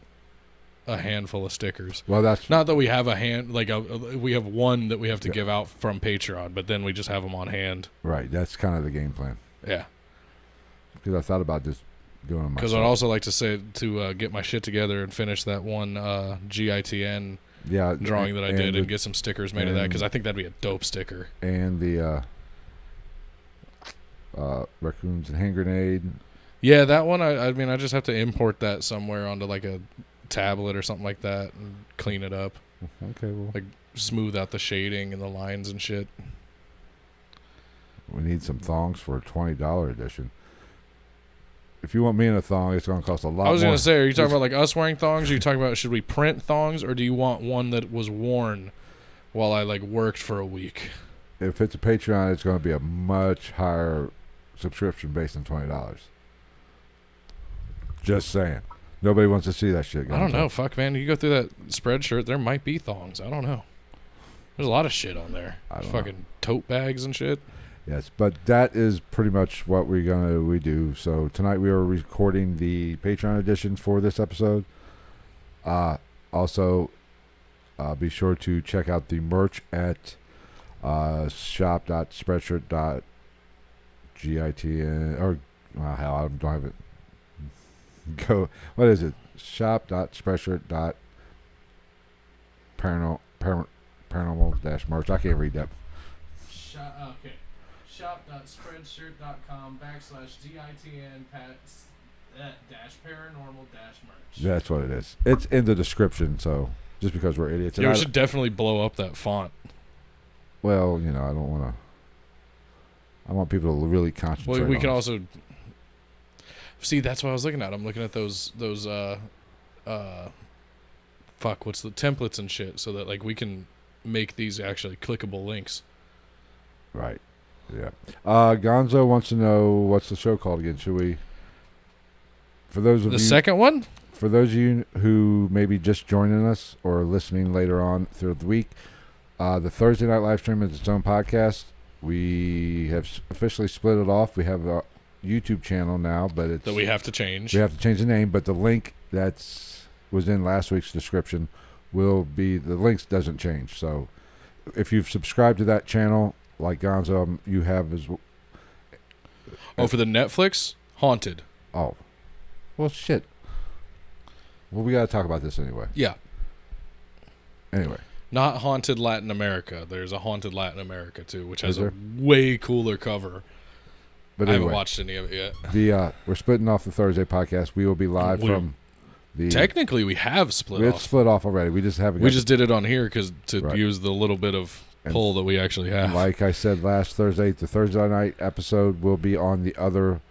a handful of stickers. Well, that's not that we have we have one that we have to give out from Patreon, but then we just have them on hand. Right, that's kind of the game plan. Yeah. Because I thought about just doing them myself. Because I'd also like to say to get my shit together and finish that one GITN drawing that I did and get some stickers made of that, because I think that'd be a dope sticker. And the raccoons and hand grenade. Yeah, that one. I mean, I just have to import that somewhere onto like a tablet or something like that and clean it up. Okay, well, like smooth out the shading and the lines and shit. We need some thongs for a $20 edition. If you want me in a thong, it's going to cost a lot more. I was going to say, are you talking about like us wearing thongs? Or are you talking about should we print thongs, or do you want one that was worn while I like worked for a week? If it's a Patreon, it's going to be a much higher subscription based on $20. Just saying. Nobody wants to see that shit. I don't know. Fuck, man. You go through that Spreadshirt, there might be thongs. I don't know. There's a lot of shit on there. Fucking tote bags and shit. Yes, but that is pretty much what we do. So tonight we are recording the Patreon edition for this episode. Also, be sure to check out the merch at shop.spreadshirt.gitn or hell, I don't have it. Go. What is it? Shop.spreadshirt.paranormal-merch. I can't read that. Okay. Shop.spreadshirt.com/GITN-paranormal-merch. That's what it is. It's in the description, so just because we're idiots. Yeah, we should definitely blow up that font. Well, I don't want to. I want people to really concentrate. Well, we can also. See, that's what I was looking at. I'm looking at those what's the templates and shit, so that like we can make these actually clickable links. Right. Yeah. Gonzo wants to know what's the show called again. Should we? For those of the second one. For those of you who may be just joining us or listening later on through the week, the Thursday night live stream is its own podcast. We have officially split it off. We have a YouTube channel now, but it's that we have to change. We have to change the name, but the link was in last week's description will be the links doesn't change. So if you've subscribed to that channel, like Gonzo, you have as well. Oh, for the Netflix Haunted. Oh, well, shit. Well, we got to talk about this anyway. Yeah. Anyway. Not Haunted Latin America. There's a Haunted Latin America too, which has a way cooler cover. But anyway, I haven't watched any of it yet. We're splitting off the Thursday podcast. We will be live from the. Technically, we have split off. We split off already. We just haven't. We just did it on here to use the little bit of pull that we actually have. Like I said last Thursday, the Thursday night episode will be on the other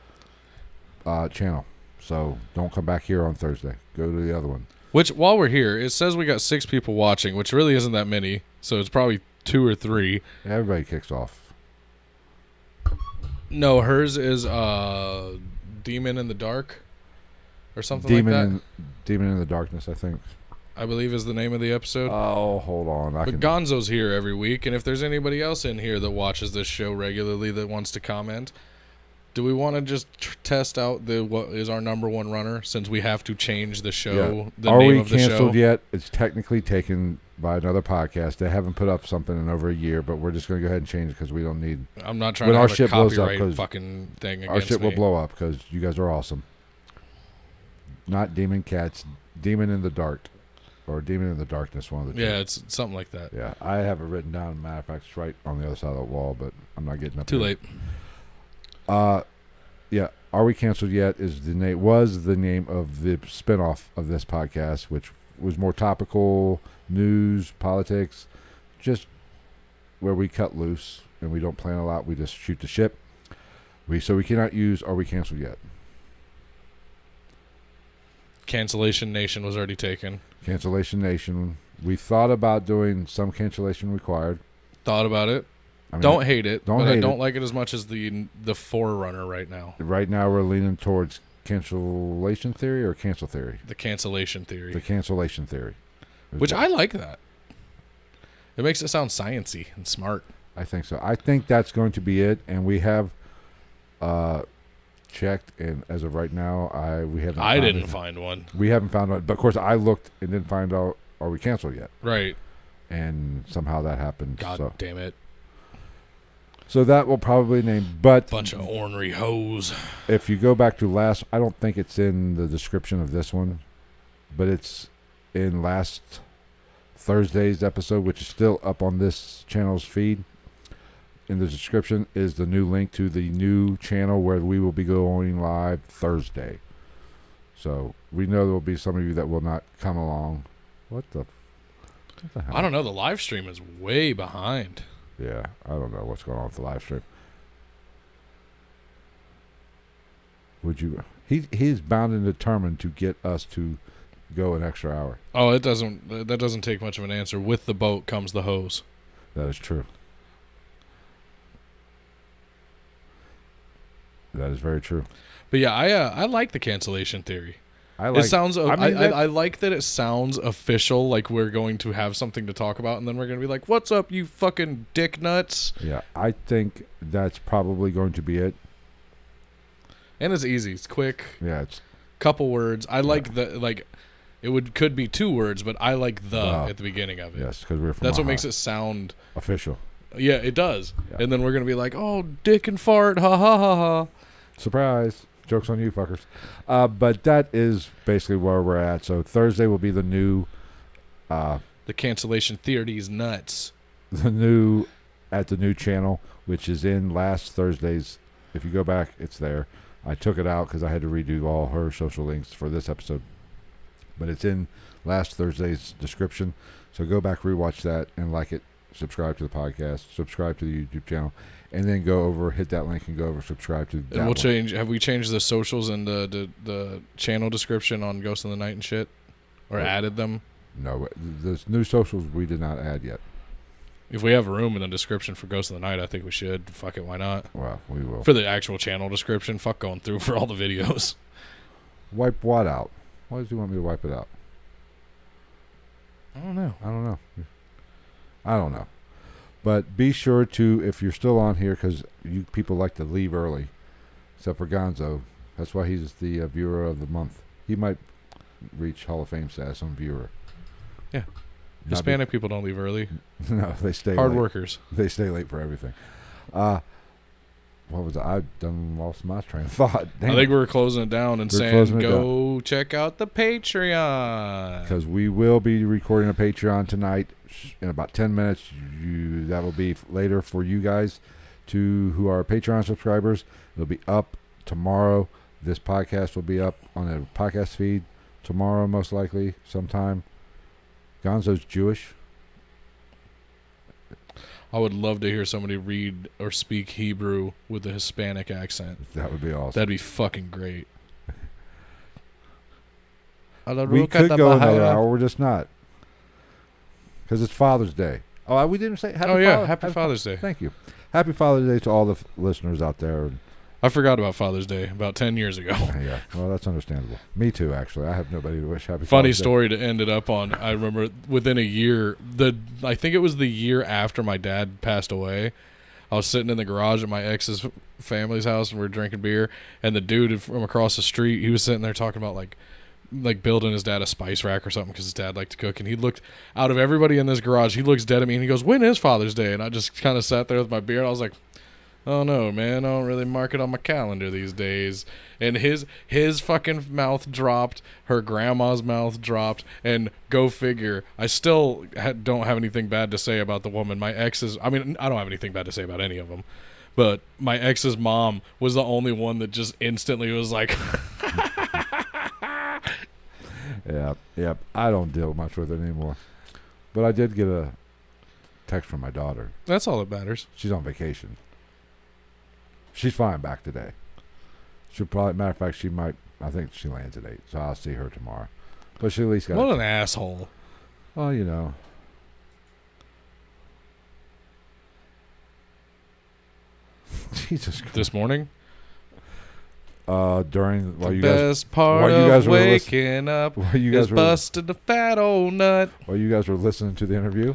channel. So don't come back here on Thursday. Go to the other one. Which, while we're here, it says we got 6 people watching, which really isn't that many. So it's probably 2 or 3. Everybody kicks off. No, hers is Demon in the Dark or something like that. Demon in the Darkness, I think. I believe is the name of the episode. Oh, hold on. But Gonzo's here every week, and if there's anybody else in here that watches this show regularly that wants to comment, do we want to just test out what is our number one runner, since we have to change the show, the Are name we of the show? canceled yet? It's technically taken by another podcast. They haven't put up something in over a year, but we're just going to go ahead and change it because we don't need. I'm not trying when to our have a shit blows up, copyright fucking thing against our shit will me. blow up because you guys are awesome. Not Demon Cats, Demon in the Dark, or Demon in the Darkness. One of the two. Yeah, it's something like that. Yeah, I have it written down. Matter of fact, it's right on the other side of the wall, but I'm not getting up. Too there. late. Yeah. Are We Canceled Yet was the name of the spinoff of this podcast, which was more topical, news, politics, just where we cut loose and we don't plan a lot. We just shoot the shit. So we cannot use Are We Canceled Yet. Cancellation Nation was already taken. Cancellation Nation. We thought about doing some cancellation required. Thought about it. I mean, Don't hate it, but I don't it. like it as much as the Forerunner right now. Right now we're leaning towards cancellation theory or cancel theory? The cancellation theory. The cancellation theory. Which I like that. It makes it sound sciencey and smart. I think so. I think that's going to be it, and we have checked, and as of right now, we haven't. I didn't find one. We haven't found one, but of course, I looked and didn't find out. Are we canceled yet? Right. And somehow that happened. God damn it! So that will probably name, but bunch of ornery hoes. If you go back to last, I don't think it's in the description of this one, but it's in last Thursday's episode, which is still up on this channel's feed. In the description is the new link to the new channel where we will be going live Thursday. So we know there will be some of you that will not come along. What the hell? I don't know. The live stream is way behind. Yeah, I don't know what's going on with the live stream. Would you? He's bound and determined to get us to go an extra hour. Oh, it doesn't. That doesn't take much of an answer. With the boat comes the hose. That is true. That is very true. But yeah, I like the cancellation theory. It sounds. I like that it sounds official, like we're going to have something to talk about, and then we're going to be like, "What's up, you fucking dick nuts?" Yeah, I think that's probably going to be it. And it's easy. It's quick. Yeah, it's couple words. I like the it could be 2 words, but I like the at the beginning of it. Yes, because we're from That's what Ohio. makes it sound official. Yeah, it does. Yeah. And then we're gonna be like, "Oh, dick and fart, ha ha ha ha." Surprise. Joke's on you, fuckers. But that is basically where we're at. So Thursday will be the new... the cancellation theory's nuts. At the new channel, which is in last Thursday's. If you go back, it's there. I took it out because I had to redo all her social links for this episode. But it's in last Thursday's description. So go back, rewatch that, and like it. Subscribe to the podcast. Subscribe to the YouTube channel. And then go over, hit that link, and go over, subscribe to that And we'll one. change. Have we changed the socials and the channel description on Ghost in the Night and shit, or added them? No, the new socials we did not add yet. If we have room in the description for Ghost in the Night, I think we should. Fuck it, why not? Well, we will. For the actual channel description, fuck going through for all the videos. Wipe what out? Why does he want me to wipe it out? I don't know. I don't know. But be sure to, if you're still on here, because you people like to leave early, except for Gonzo. That's why he's the viewer of the month. He might reach Hall of Fame status on viewer. Yeah. Hispanic people don't leave early. No, they stay Hard late. workers. They stay late for everything. What was it? I've lost my train of thought. I think we're closing it down and saying go check out the Patreon. Because we will be recording a Patreon tonight in about 10 minutes. That will be later for you guys who are Patreon subscribers. It'll be up tomorrow. This podcast will be up on the podcast feed tomorrow, most likely, sometime. Gonzo's Jewish. I would love to hear somebody read or speak Hebrew with a Hispanic accent. That would be awesome. That'd be fucking great. We could go another hour. We're just not. Because it's Father's Day. Oh, we didn't say Happy Father's Day. Thank you. Happy Father's Day to all the listeners out there. I forgot about Father's Day about 10 years ago. Yeah, well, that's understandable. Me too, actually. I have nobody to wish happy Funny Father's story to end it up on. I remember within a year, I think it was the year after my dad passed away, I was sitting in the garage at my ex's family's house and we were drinking beer, and the dude from across the street, he was sitting there talking about like like building his dad a spice rack or something because his dad liked to cook, and he looked out of everybody in this garage. He looks dead at me and he goes, "When is Father's Day?" And I just kind of sat there with my beer. I was like, "Oh no, man! I don't really mark it on my calendar these days." And his fucking mouth dropped. Her grandma's mouth dropped. And go figure. I still don't have anything bad to say about the woman. My ex's. I mean, I don't have anything bad to say about any of them. But my ex's mom was the only one that just instantly was like, Yeah. I don't deal much with it anymore. But I did get a text from my daughter. "That's all that matters." She's on vacation. She's flying back today. She'll probably, matter of fact, she might, I think she lands at 8, so I'll see her tomorrow. But she at least got What an asshole. Well, you know. Jesus Christ. This morning? During, while The you guys, best part while you guys of were waking up while you is guys were, busting the fat old nut. while you guys were listening to the interview.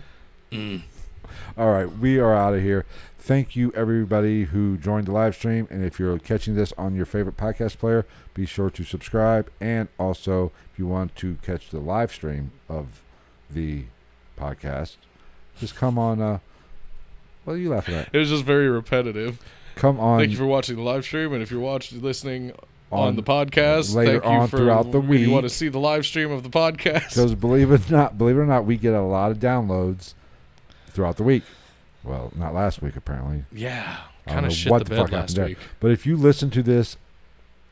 All right, we are out of here. Thank you, everybody who joined the live stream. And if you're catching this on your favorite podcast player, be sure to subscribe. And also, if you want to catch the live stream of the podcast, just come on. What are you laughing at? It was just very repetitive. Come on. Thank you for watching the live stream, and if you're listening on the podcast, later thank you on for throughout the week. You want to see the live stream of the podcast? Because believe it or not, we get a lot of downloads throughout the week. Well, not last week apparently. Yeah, I don't kind know of shit what the the bed fuck last happened there. week. But if you listen to this,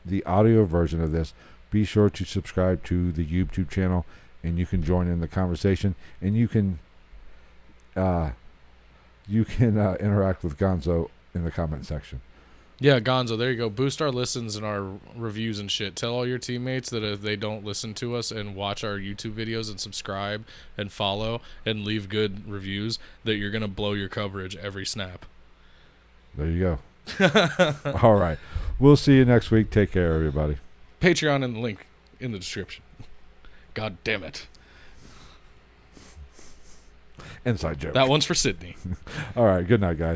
the audio version of this, be sure to subscribe to the YouTube channel, and you can join in the conversation, and you can interact with Gonzo in the comment section. Yeah, Gonzo, there you go. Boost our listens and our reviews and shit. Tell all your teammates that if they don't listen to us and watch our YouTube videos and subscribe and follow and leave good reviews, that you're going to blow your coverage every snap. There you go. All right. We'll see you next week. Take care, everybody. Patreon and the link in the description. God damn it. Inside joke. That one's for Sydney. All right. Good night, guys.